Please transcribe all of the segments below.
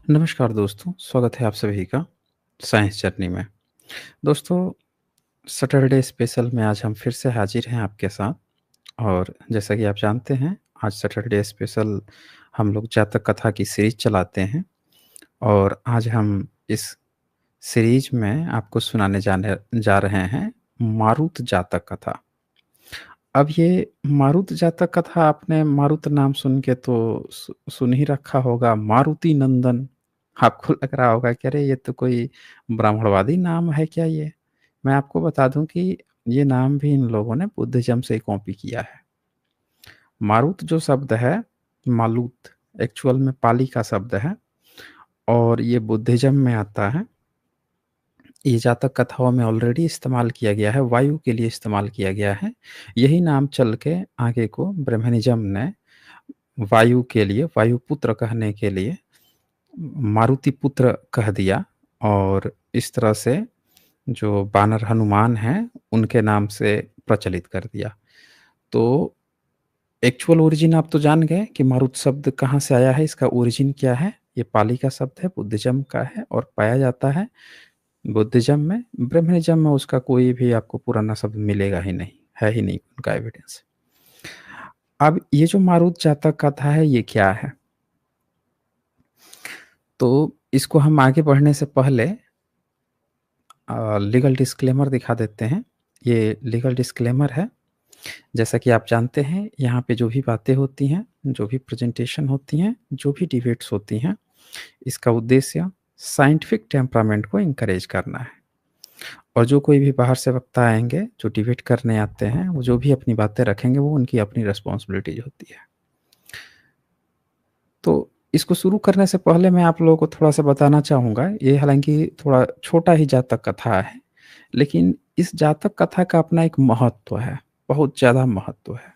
नमस्कार दोस्तों, स्वागत है आप सभी का साइंस जर्नी में। दोस्तों, सैटरडे स्पेशल में आज हम फिर से हाज़िर हैं आपके साथ और जैसा कि आप जानते हैं, आज सैटरडे स्पेशल हम लोग जातक कथा की सीरीज़ चलाते हैं और आज हम इस सीरीज़ में आपको सुनाने जाने जा रहे हैं मारुत जातक कथा। अब ये मारुत जातक कथा आपने मारुत नाम सुन के तो सुन ही रखा होगा, मारुति नंदन। आपको लग रहा होगा कि अरे ये तो कोई ब्राह्मणवादी नाम है क्या ये? मैं आपको बता दूँ कि ये नाम भी इन लोगों ने बुद्धिज़्म से ही कॉपी किया है। मारुत जो शब्द है, मालूत एक्चुअल में पाली का शब्द है और ये बुद्धिज़्म में आता है। ये जातक कथाओं में ऑलरेडी इस्तेमाल किया गया है, वायु के लिए इस्तेमाल किया गया है। यही नाम चल के आगे को ब्रह्मनिज़्म ने वायु के लिए, वायुपुत्र कहने के लिए मारुति पुत्र कह दिया और इस तरह से जो वानर हनुमान हैं, उनके नाम से प्रचलित कर दिया। तो एक्चुअल ओरिजिन आप तो जान गए कि मारुत शब्द कहाँ से आया है, इसका ओरिजिन क्या है? ये पाली का शब्द है, बुद्धिज़्म का है और पाया जाता है बुद्धिज़्म में। ब्रह्मनिज़्म में उसका कोई भी आपको पुराना शब्द मिलेगा ही नहीं, है ही नहीं उनका एविडेंस। अब ये जो मारुत जातक कथा है, ये क्या है? तो इसको हम आगे बढ़ने से पहले लीगल डिस्क्लेमर दिखा देते हैं। ये लीगल डिस्क्लेमर है। जैसा कि आप जानते हैं, यहाँ पे जो भी बातें होती हैं, जो भी प्रेज़ेंटेशन होती हैं, जो भी डिबेट्स होती हैं, इसका उद्देश्य साइंटिफिक टेम्परामेंट को एनकरेज करना है। और जो कोई भी बाहर से वक्ता आएँगे, जो डिबेट करने आते हैं, वो जो भी अपनी बातें रखेंगे, वो उनकी अपनी रिस्पॉन्सिबिलिटीज़ होती है। तो इसको शुरू करने से पहले मैं आप लोगों को थोड़ा-सा बताना चाहूँगा, ये हालाँकि थोड़ा छोटा ही जातक कथा है, लेकिन इस जातक कथा का अपना एक महत्व है, बहुत ज़्यादा महत्व है।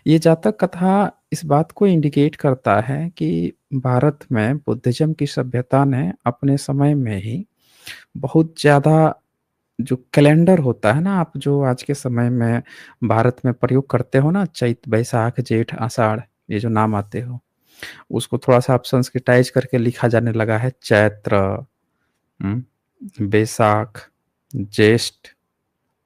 ये जातक कथा इस बात को इंडिकेट करता है कि भारत में बुद्धिज़्म की सभ्यता ने अपने समय में ही बहुत ज़्यादा जो कैलेंडर होता है ना, आप जो आज के समय में भारत में प्रयोग करते हो ना, चैत, बैसाख, जेठ, आषाढ़, ये जो नाम आते हो, उसको थोड़ा-सा आप संस्कृताइज़ करके लिखा जाने लगा है चैत्र, हुँ, बैसाख, ज्येष्ठ,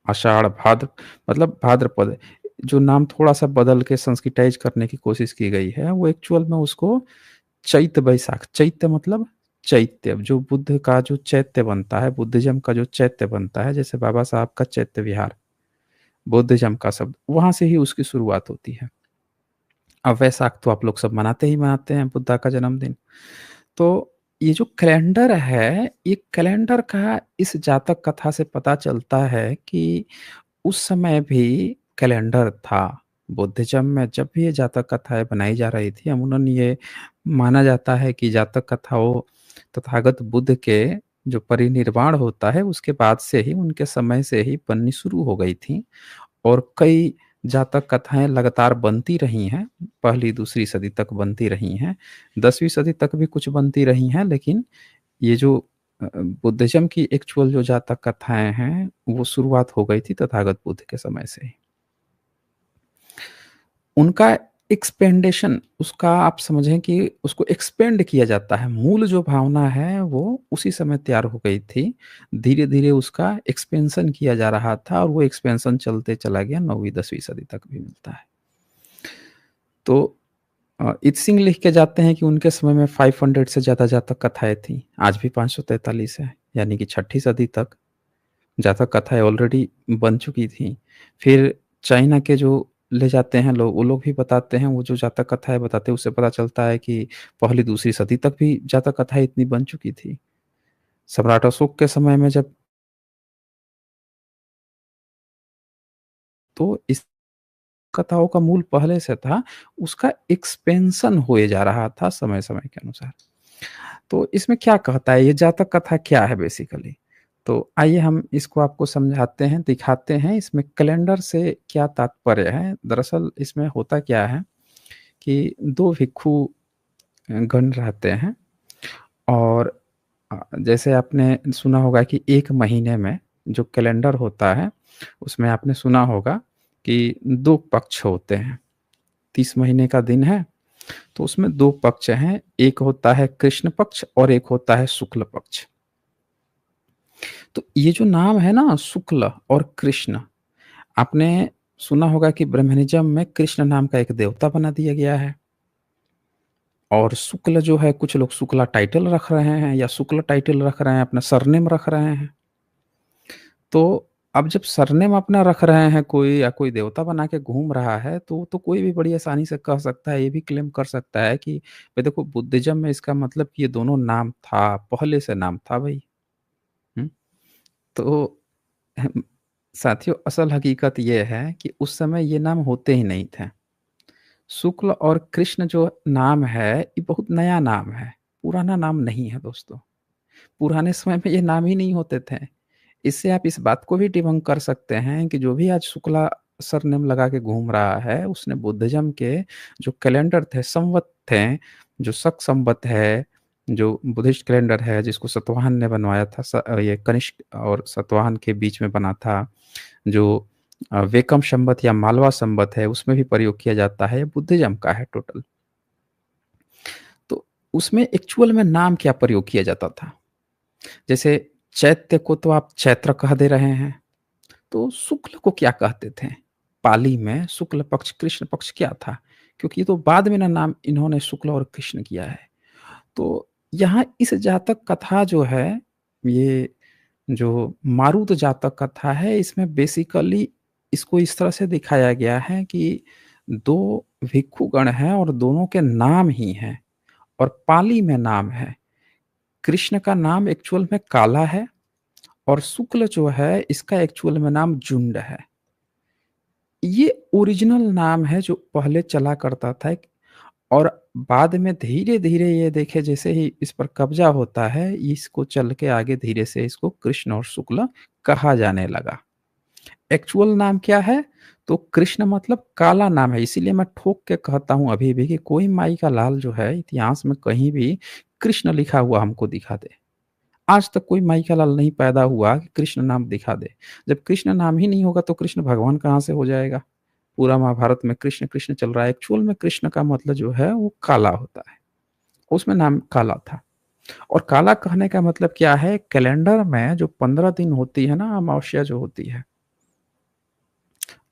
आषाढ़, भाद्र मतलब भाद्रपद। जो नाम थोड़ा-सा बदल के संस्कृताइज़ करने की कोशिश की गई है, वो एक्चुअल में उसको चैत बैसाख, चैत्य मतलब चैत्य, जो बुद्ध का जो चैत्य बनता है, बुद्धिज़्म का जो चैत्य बनता है, जैसे बाबा साहब का चैत्य विहार, बुद्धिज़्म का शब्द, वहाँ से ही उसकी शुरुआत होती है। अब वैसाख तो आप लोग सब मनाते ही मनाते हैं, बुद्धा का जन्मदिन। तो ये जो कैलेंडर है, ये कैलेंडर का इस जातक कथा से पता चलता है कि उस समय भी कैलेंडर था। बुद्धिज़्म में जब भी ये जातक कथाएँ बनाई जा रही थी, अमूमन ये माना जाता है कि जातक कथाओं तथागत बुद्ध के जो परिनिर्वाण होता है, उसके बाद से ही, उनके समय से ही बननी शुरू हो गई थी और कई जातक कथाएँ लगातार बनती रही हैं, पहली, दूसरी सदी तक बनती रही हैं। 10वीं सदी तक भी कुछ बनती रही हैं, लेकिन ये जो बुद्धिज़्म की एक्चुअल जो जातक कथाएँ हैं, वो शुरुआत हो गई थी तथागत बुद्ध के समय से ही। उनका एक्सपेंडेशन उसका आप समझें कि उसको एक्सपेंड किया जाता है, मूल जो भावना है वो उसी समय तैयार हो गई थी। धीरे-धीरे उसका एक्सपेंशन किया जा रहा था और वो एक्सपेंशन चलते चला गया 9वीं 10वीं सदी तक भी मिलता है। तो इत्सिंग लिख के जाते हैं कि उनके समय में 500 से ज़्यादा जातक कथाएँ थीं, आज भी 543 है, यानी कि 6ठी सदी तक जातक कथाएँ ऑलरेडी बन चुकी थी। फिर चाइना के जो ले जाते हैं लोग, वो लोग भी बताते हैं, वो जो जातक कथाएँ बताते हैं, उससे पता चलता है कि पहली, दूसरी सदी तक भी जातक कथाएँ इतनी बन चुकी थी। सम्राट अशोक के समय में जब तो इस कथाओं का मूल पहले से था, उसका एक्सपेंशन होए जा रहा था समय-समय के अनुसार। तो इसमें क्या कहता है, ये जातक कथा क्या है बेसिकली? तो आइए हम इसको आपको समझाते हैं, दिखाते हैं इसमें कैलेंडर से क्या तात्पर्य है। दरअसल इसमें होता क्या है कि 2 भिक्षु गण रहते हैं और जैसे आपने सुना होगा कि 1 महीने में जो कैलेंडर होता है, उसमें आपने सुना होगा कि 2 पक्ष होते हैं। 30 महीने का दिन है तो उसमें 2 पक्ष हैं, एक होता है कृष्ण पक्ष और एक होता है शुक्ल पक्ष। तो ये जो नाम है ना शुक्ल और कृष्ण, आपने सुना होगा कि ब्रह्मनिज़्म में कृष्ण नाम का एक देवता बना दिया गया है और शुक्ल जो है कुछ लोग शुक्ला टाइटल रख रहे हैं या शुक्ल टाइटल रख रहे हैं, अपना सरनेम रख रहे हैं। तो अब जब सरनेम अपना रख रहे हैं कोई या कोई देवता बना के घूम रहा है, तो कोई भी बड़ी आसानी से कह सकता है, ये भी क्लेम कर सकता है कि भई देखो बुद्धिज़्म में इसका मतलब कि ये दोनों नाम था, पहले से नाम था भई। हुँ? तो अहम साथियों असल हकीकत ये है कि उस समय ये नाम होते ही नहीं थे। शुक्ल और कृष्ण जो नाम है, ये बहुत नया नाम है, पुराना नाम नहीं है दोस्तों। पुराने समय में ये नाम ही नहीं होते थे। इससे आप इस बात को भी डिबंक कर सकते हैं कि जो भी आज शुक्ला सरनेम लगा के घूम रहा है, उसने बुद्धिज़्म के जो कैलेंडर थे, संवत थे, जो शक संवत है, जो बुद्धिस्ट कैलेंडर है, जिसको सातवाहन ने बनवाया था ये कनिष्क और सातवाहन के बीच में बना था, जो वेकम संवत या मालवा संवत है, उसमें भी प्रयोग किया जाता है, ये बुद्धिज़्म का है टोटल। तो उसमें एक्चुअल में नाम क्या प्रयोग किया जाता था? जैसे चैत्य को तो आप चैत्र कह दे रहे हैं, तो शुक्ल को क्या कहते थे? पाली में शुक्ल पक्ष, कृष्ण पक्ष क्या था? क्योंकि ये तो बाद में ना नाम इन्होंने शुक्ल और कृष्ण किया है। तो यहाँ इस जातक कथा जो है, ये जो मारुत जातक कथा है, इसमें बेसिकली इसको इस तरह से दिखाया गया है कि 2 भिक्षुगण हैं और दोनों के नाम ही हैं और पाली में नाम है। कृष्ण का नाम एक्चुअल में काला है और शुक्ल जो है इसका एक्चुअल में नाम जुंड है। ये ओरिजिनल नाम है जो पहले चला करता था और बाद में धीरे-धीरे ये देखिए जैसे ही इस पर कब्ज़ा होता है, इसको चल के आगे धीरे से इसको कृष्ण और शुक्ल कहा जाने लगा। एक्चुअल नाम क्या है? तो कृष्ण मतलब काला नाम है, इसीलिए मैं ठोक के कहता हूँ अभी भी कि कोई माई का लाल जो है इतिहास में कहीं भी कृष्ण लिखा हुआ हमको दिखा दे। आज तक कोई माई का लाल नहीं पैदा हुआ कि कृष्ण नाम दिखा दे। जब कृष्ण नाम ही नहीं होगा तो कृष्ण भगवान कहाँ से हो जाएगा? पूरा महाभारत में कृष्ण, कृष्ण चल रहा है। एक्चुअल में कृष्ण का मतलब जो है वो काला होता है। उसमें नाम काला था और काला कहने का मतलब क्या है? कैलेंडर में जो 15 दिन होती है ना अमावस्या जो होती है,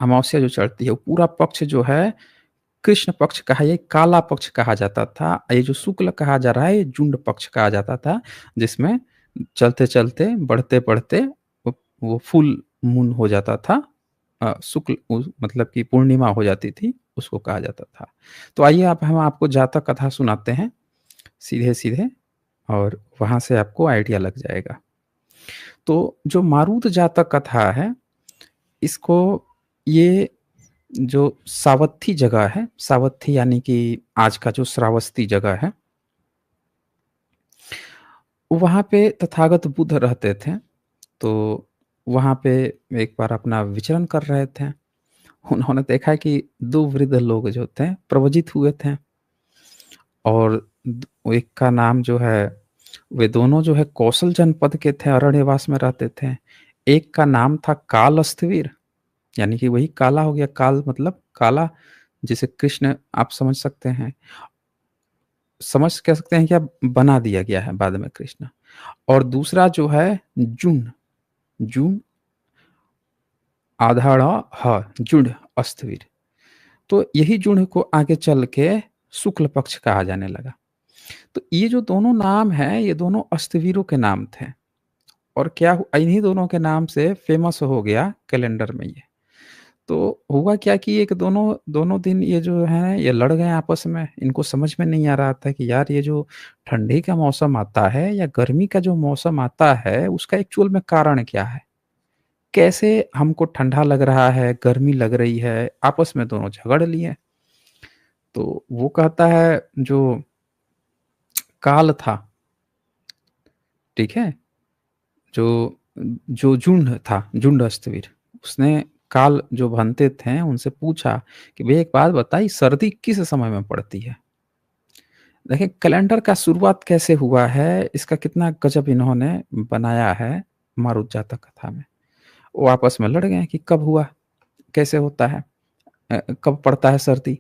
अमावस्या जो चढ़ती है वो पूरा पक्ष जो है कृष्ण पक्ष कहा, ये काला पक्ष कहा जाता था। ये जो शुक्ल कहा जा रहा है ये जुंड पक्ष कहा जाता था, जिसमें चलते-चलते, बढ़ते-बढ़ते वो फुल मून हो जाता था। शुक्ल मतलब कि पूर्णिमा हो जाती थी, उसको कहा जाता था। तो आइए आप हम आपको जातक कथा सुनाते हैं, सीधे-सीधे और वहाँ से आपको आइडिया लग जाएगा। तो जो मारुत जातक कथा है, इसको ये जो सावत्थी जगह है, सावत्थी यानी कि आज का जो श्रावस्ती जगह है, वहाँ पे तथागत बुद्ध रहते थे। तो वहाँ पे एक बार अपना विचरण कर रहे थे। उन्होंने देखा कि 2 वृद्ध लोग जो थे प्रवजित हुए थे और एक का नाम जो है वे दोनों जो है कौशल जनपद के थे, अरण्यवास में रहते थे। एक का नाम था कालस्थवीर, यानी कि वही काला हो गया, काल मतलब काला, जिसे कृष्ण आप समझ सकते हैं। समझ कह सकते हैं क्या, बना दिया गया है बाद में कृष्ण। और दूसरा जो है जून, जून आधा ड़ ह जुड़ अस्थविर। तो यही जुड़ को आगे चल के शुक्ल पक्ष कहा जाने लगा। तो ये जो दोनों नाम हैं, ये दोनों अस्तवीरों के नाम थे और क्या इन्हीं दोनों के नाम से फेमस हो गया कैलेंडर में ये। तो हुआ क्या कि एक दोनों दोनों दिन ये जो है ये लड़ गए आपस में। इनको समझ में नहीं आ रहा था कि यार ये जो ठंडी का मौसम आता है या गर्मी का जो मौसम आता है, उसका एक्चुअल में कारण क्या है? कैसे हमको ठंडा लग रहा है, गर्मी लग रही है, आपस में दोनों झगड़ लिए। तो वो कहता है जो काल था, ठीक है? जो जो जुंड था, जुंड अस्तवीर, उसने काल जो भंते थे उनसे पूछा कि भई एक बात बताइए, सर्दी किस समय में पड़ती है? देखिए कैलेंडर का शुरुआत कैसे हुआ है, इसका कितना गज़ब इन्होंने बनाया है मारुत जातक कथा में। वो आपस में लड़ गए कि कब हुआ, कैसे होता है, कब पड़ता है सर्दी?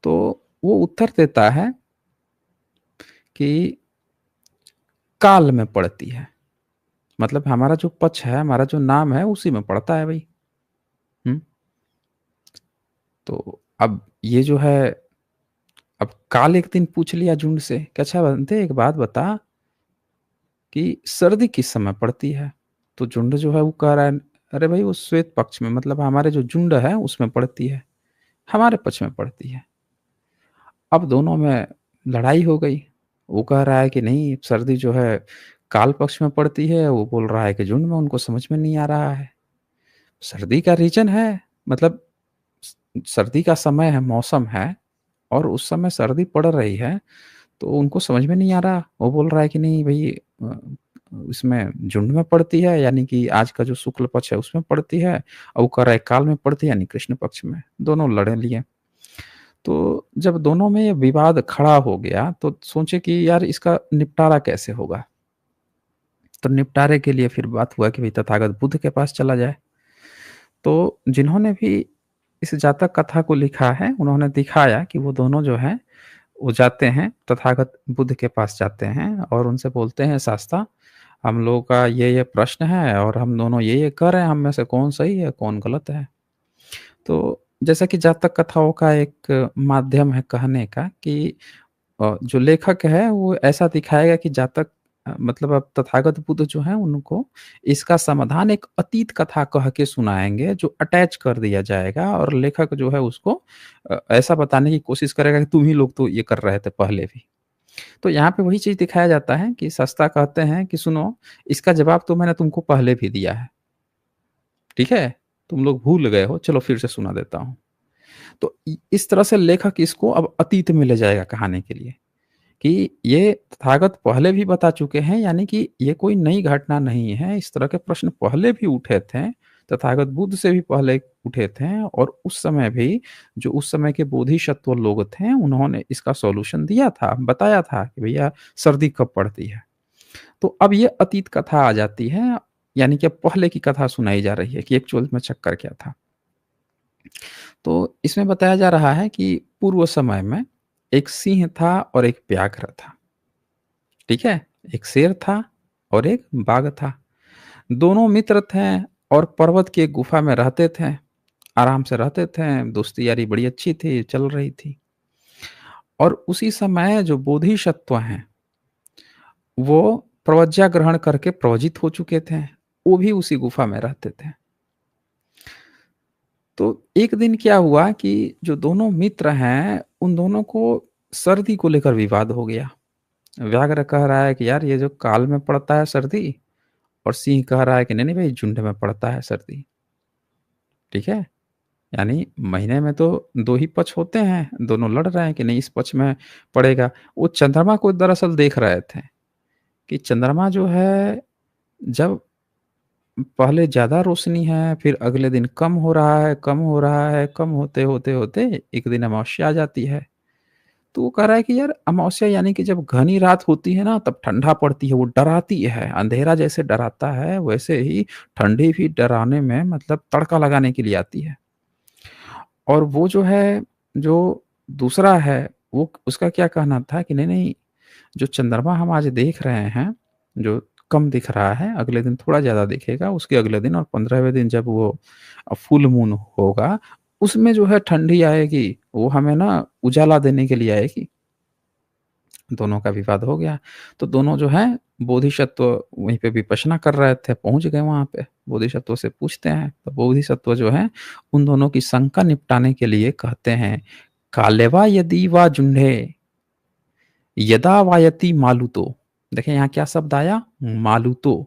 तो वो उत्तर देता है कि काल में पड़ती है। मतलब हमारा जो पक्ष है, हमारा जो नाम है उसी में पड़ता है भई। हुँ, तो अब ये जो है, अब काल एक दिन पूछ लिया झुंड से कि अच्छा बंते एक बात बता कि सर्दी किस समय पड़ती है? तो झुंड जो है वो कह रहा है, अरे भई वो श्वेत पक्ष में, मतलब हमारे जो झुंड है उसमें पड़ती है, हमारे पक्ष में पड़ती है। अब दोनों में लड़ाई हो गई। वो कह रहा है कि नहीं सर्दी जो है काल पक्ष में पड़ती है, वो बोल रहा है कि झुंड में, उनको समझ में नहीं आ रहा है। सर्दी का रीज़न है, मतलब स सर्दी का समय है, मौसम है और उस समय सर्दी पड़ रही है, तो उनको समझ में नहीं आ रहा। वो बोल रहा है कि नहीं भई इसमें झुंड में पड़ती है, यानी कि आज का जो शुक्ल पक्ष है उसमें पड़ती है, और वो कह रहा है काल में पड़ती है यानी कृष्ण पक्ष में। दोनों लड़ लिए। तो जब दोनों में ये विवाद खड़ा हो गया तो सोचे कि यार इसका निपटारा कैसे होगा? तो निपटारे के लिए फिर बात हुआ कि भई तथागत बुद्ध के पास चला जाए। तो जिन्होंने भी इस जातक कथा को लिखा है, उन्होंने दिखाया कि वो दोनों जो हैं, वो जाते हैं तथागत बुद्ध के पास जाते हैं और उनसे बोलते हैं, शास्ता हम लोगों का ये प्रश्न है और हम दोनों ये कर रहे हैं, हम में से कौन सही है, कौन गलत है? तो जैसा कि जातक कथाओं का एक माध्यम है कहने का कि जो लेखक है वो ऐसा दिखाएगा कि जातक मतलब अब तथागत बुद्ध जो हैं उनको इसका समाधान एक अतीत कथा कह के सुनाएँगे जो अटैच कर दिया जाएगा और लेखक जो है उसको ऐसा बताने की कोशिश करेगा कि तुम ही लोग तो ये कर रहे थे पहले भी। तो यहाँ पे वही चीज़ दिखाया जाता है कि शास्ता कहते हैं कि सुनो, इसका जवाब तो मैंने तुमको पहले भी दिया है, ठीक है? तुम लोग भूल गए हो, चलो फिर से सुना देता हूँ। तो इस तरह से लेखक इसको अब अतीत में ले जाएगा कहानी के लिए कि ये तथागत पहले भी बता चुके हैं, यानी कि ये कोई नई घटना नहीं है। इस तरह के प्रश्न पहले भी उठे थे, तथागत बुद्ध से भी पहले उठे थे और उस समय भी जो उस समय के बोधिसत्व लोग थे, उन्होंने इसका सॉल्यूशन दिया था, बताया था कि भैया सर्दी कब पड़ती है। तो अब ये अतीत कथा आ जाती है, यानी कि अब पहले की कथा सुनाई जा रही है कि एक्चुअल में चक्कर क्या था। तो इसमें बताया जा रहा है कि पूर्व समय में एक सिंह था और एक व्याघ्र था, ठीक है? एक शेर था और एक बाघ था। दोनों मित्र थे और पर्वत की एक गुफा में रहते थे, आराम से रहते थे, दोस्ती यारी बड़ी अच्छी थी, चल रही थी। और उसी समय जो बोधिसत्व हैं, वो प्रवज्ञा ग्रहण करके प्रवजित हो चुके थे, वो भी उसी गुफा में रहते थे। तो एक दिन क्या हुआ कि जो दोनों मित्र हैं, उन दोनों को सर्दी को लेकर विवाद हो गया। व्याघ्र कह रहा है कि यार ये जो काल में पड़ता है सर्दी, और सिंह कह रहा है कि नहीं, नहीं भई झुंड में पड़ता है सर्दी, ठीक है? यानी महीने में तो 2 ही पक्ष होते हैं, दोनों लड़ रहे हैं कि नहीं इस पक्ष में पड़ेगा। वो चंद्रमा को दरअसल देख रहे थे कि चंद्रमा जो है जब पहले ज़्यादा रोशनी है, फिर अगले दिन कम हो रहा है, कम हो रहा है, कम होते एक दिन अमावस्या आ जाती है। तो वो कह रहा है कि यार अमावस्या यानी कि जब घनी रात होती है ना तब ठंडा पड़ती है, वो डराती है। अंधेरा जैसे डराता है वैसे ही ठंडी भी डराने में मतलब तड़का लगाने के लिए आती है। और वो जो है, जो दूसरा है, वो उसका क्या कहना था कि नहीं-नहीं, जो चंद्रमा हम आज देख रहे हैं, जो कम दिख रहा है, अगले दिन थोड़ा ज़्यादा दिखेगा, उसके अगले दिन और 15वें दिन जब वो फुल मून होगा, उसमें जो है ठंडी आएगी, वो हमें ना उजाला देने के लिए आएगी। दोनों का विवाद हो गया। तो दोनों जो हैं बोधिसत्व वहीं पे विपश्यना कर रहे थे, पहुँच गए वहाँ पे। बोधिसत्व से पूछते हैं, तो बोधिसत्व जो हैं उन दोनों की शंका निपटाने के लिए कहते हैं, "कालेवा यदि वा जुह्ने यदा वायति मालुतो।" देखिए यहाँ क्या शब्द आया? मालुतो।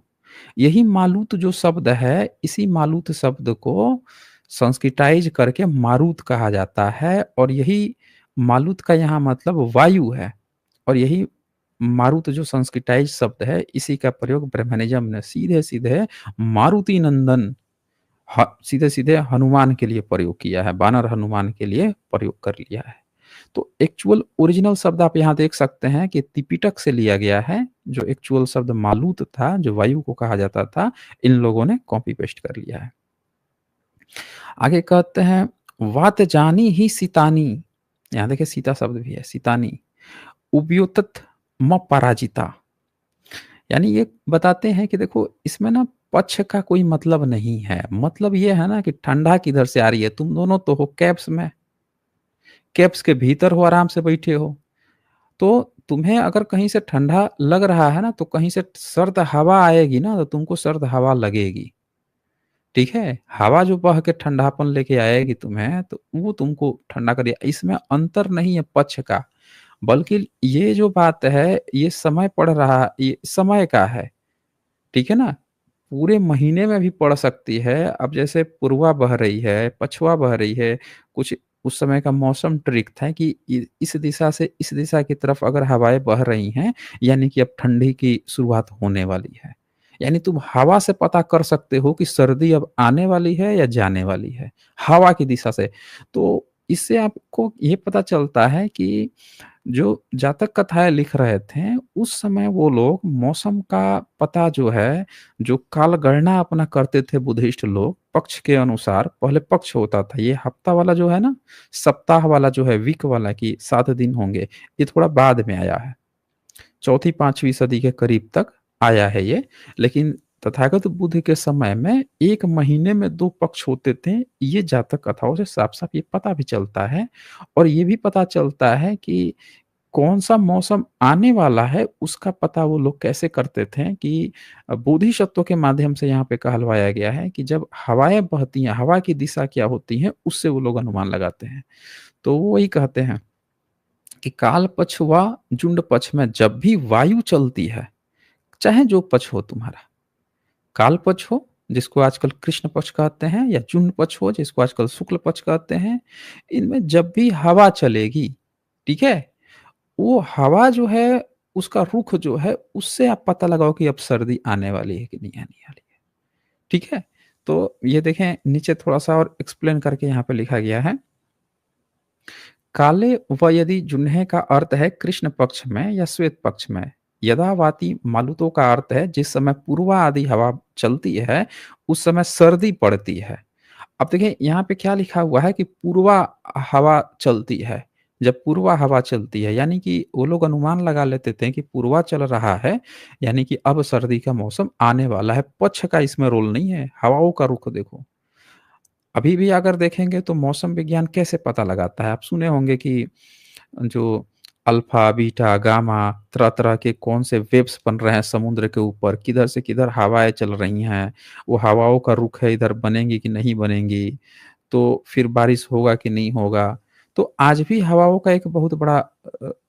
यही मालूत जो शब्द है, इसी मालूत शब्द को संस्कृताइज़ करके मारुत कहा जाता है और यही मालूत का यहाँ मतलब वायु है। और यही मारुत जो संस्कृताइज़ शब्द है, इसी का प्रयोग ब्रह्मनिज़्म ने सीधे-सीधे मारुति नंदन सीधे-सीधे हनुमान के लिए प्रयोग किया है, वानर हनुमान के लिए प्रयोग कर लिया है। तो एक्चुअल ओरिजिनल शब्द आप यहाँ देख सकते हैं कि त्रिपिटक से लिया गया है, जो एक्चुअल शब्द मालूत था, जो वायु को कहा जाता था, इन लोगों ने कॉपी पेस्ट कर लिया है। आगे कहते हैं, वात जानी ही सितानी, यहाँ देखिए सीता शब्द भी है, सीतानी। उभयोतथ पराजिता, यानी ये बताते हैं कि देखो इसमें ना पक्ष का कोई मतलब नहीं है। मतलब ये है ना कि ठंडा किधर से आ रही है, तुम दोनों तो हो कैप्स में, कैप्स के भीतर हो, आराम से बैठे हो। तो तुम्हें अगर कहीं से ठंडा लग रहा है ना, तो कहीं से सर्द हवा आएगी ना, तो तुमको सर्द हवा लगेगी। ठीक है? हवा जो बह के ठंडापन लेके आएगी तुम्हें, तो वो तुमको ठंडा करेगा। इसमें अंतर नहीं है पक्ष का, बल्कि ये जो बात है, ये समय पड़ रहा ये समय का है। ठीक है ना? पूरे महीने में भी पड़ सकती है। अब जैसे पूर्वा बह रही है, पछवा बह रही है, कुछ उस समय का मौसम ट्रिक था कि इस दिशा से इस दिशा की तरफ अगर हवाएँ बह रही हैं, यानी कि अब ठंडी की शुरुआत होने वाली है। यानी तुम हवा से पता कर सकते हो कि सर्दी अब आने वाली है या जाने वाली है, हवा की दिशा से। तो इससे आपको ये पता चलता है कि जो जातक कथाएँ लिख रहे थे, उस समय वो लोग मौसम का पता जो है, जो कालगणना अपना करते थे बुद्धिस्ट लोग, पक्ष के अनुसार, पहले पक्ष होता था, ये हफ्ता वाला जो है ना, सप्ताह वाला जो है, वीक वाला कि 7 दिन होंगे, ये थोड़ा बाद में आया है। चौथी 5वीं सदी के करीब तक आया है ये, लेकिन तथागत बुद्ध के समय में 1 महीने में 2 पक्ष होते थे, ये जातक कथाओं से साफ-साफ ये पता भी चलता है और ये भी पता चलता है कि कौन-सा मौसम आने वाला है, उसका पता वो लोग कैसे करते थे कि बोधिसत्वों के माध्यम से यहाँ पे कहलवाया गया है कि जब हवाएँ बहती हैं, हवा की दिशा क्या होती है, उससे वो लोग अनुमान लगाते हैं। तो वो वही कहते हैं कि काल पक्ष व जुंड पक्ष में जब भी वायु चलती है, चाहे जो पक्ष हो तुम्हारा, काल पक्ष हो, जिसको आजकल कृष्ण पक्ष कहते हैं या जुंड पक्ष हो, जिसको आजकल शुक्ल पक्ष कहते हैं, इनमें जब भी हवा चलेगी, ठीक है? वो हवा जो है, उसका रुख जो है, उससे आप पता लगाओ कि अब सर्दी आने वाली है कि नहीं आने वाली है। ठीक है? तो ये देखें नीचे थोड़ा-सा और एक्सप्लेन करके यहाँ पे लिखा गया है। काले व यदि जुन्हे का अर्थ है कृष्ण पक्ष में या श्वेत पक्ष में। यदावाति मालुतों का अर्थ है जिस समय पूर्वा आदि हवा चलती है, उस समय सर्दी पड़ती है। अब देखिए यहाँ पे क्या लिखा हुआ है कि पूर्वा हवा चलती है। जब पूर्वा हवा चलती है यानी कि वो लोग अनुमान लगा लेते थे कि पूर्वा चल रहा है, यानी कि अब सर्दी का मौसम आने वाला है। पक्ष का इसमें रोल नहीं है, हवाओं का रुख देखो। अभी भी अगर देखेंगे तो मौसम विज्ञान कैसे पता लगाता है? आप सुने होंगे कि जो अल्फ़ा, बीटा, गामा तरह-तरह के कौन से वेव्स बन रहे हैं समुद्र के ऊपर, किधर से किधर हवाएँ चल रही हैं, वो हवाओं का रुख है इधर बनेंगी कि नहीं बनेंगी, तो फिर बारिश होगा कि नहीं होगा। तो आज भी हवाओं का एक बहुत बड़ा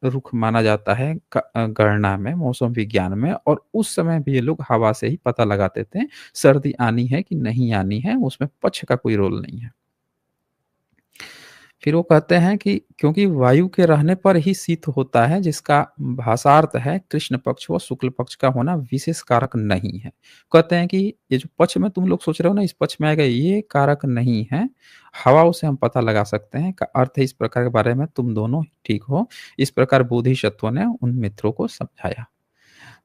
रुख माना जाता है गणना में, मौसम विज्ञान में और उस समय भी ये लोग हवा से ही पता लगाते थे, सर्दी आनी है कि नहीं आनी है, उसमें पक्ष का कोई रोल नहीं है। फिर वो कहते हैं कि क्योंकि वायु के रहने पर ही शीत होता है जिसका भाषार्थ है कृष्ण पक्ष व शुक्ल पक्ष का होना विशेष कारक नहीं है। कहते हैं कि ये जो पक्ष में तुम लोग सोच रहे हो ना इस पक्ष में आएगा ये कारक नहीं है। हवाओं से हम पता लगा सकते हैं का अर्थ है इस प्रकार के बारे में तुम दोनों ठीक हो। इस प्रकार बोधिसत्वों ने उन मित्रों को समझाया।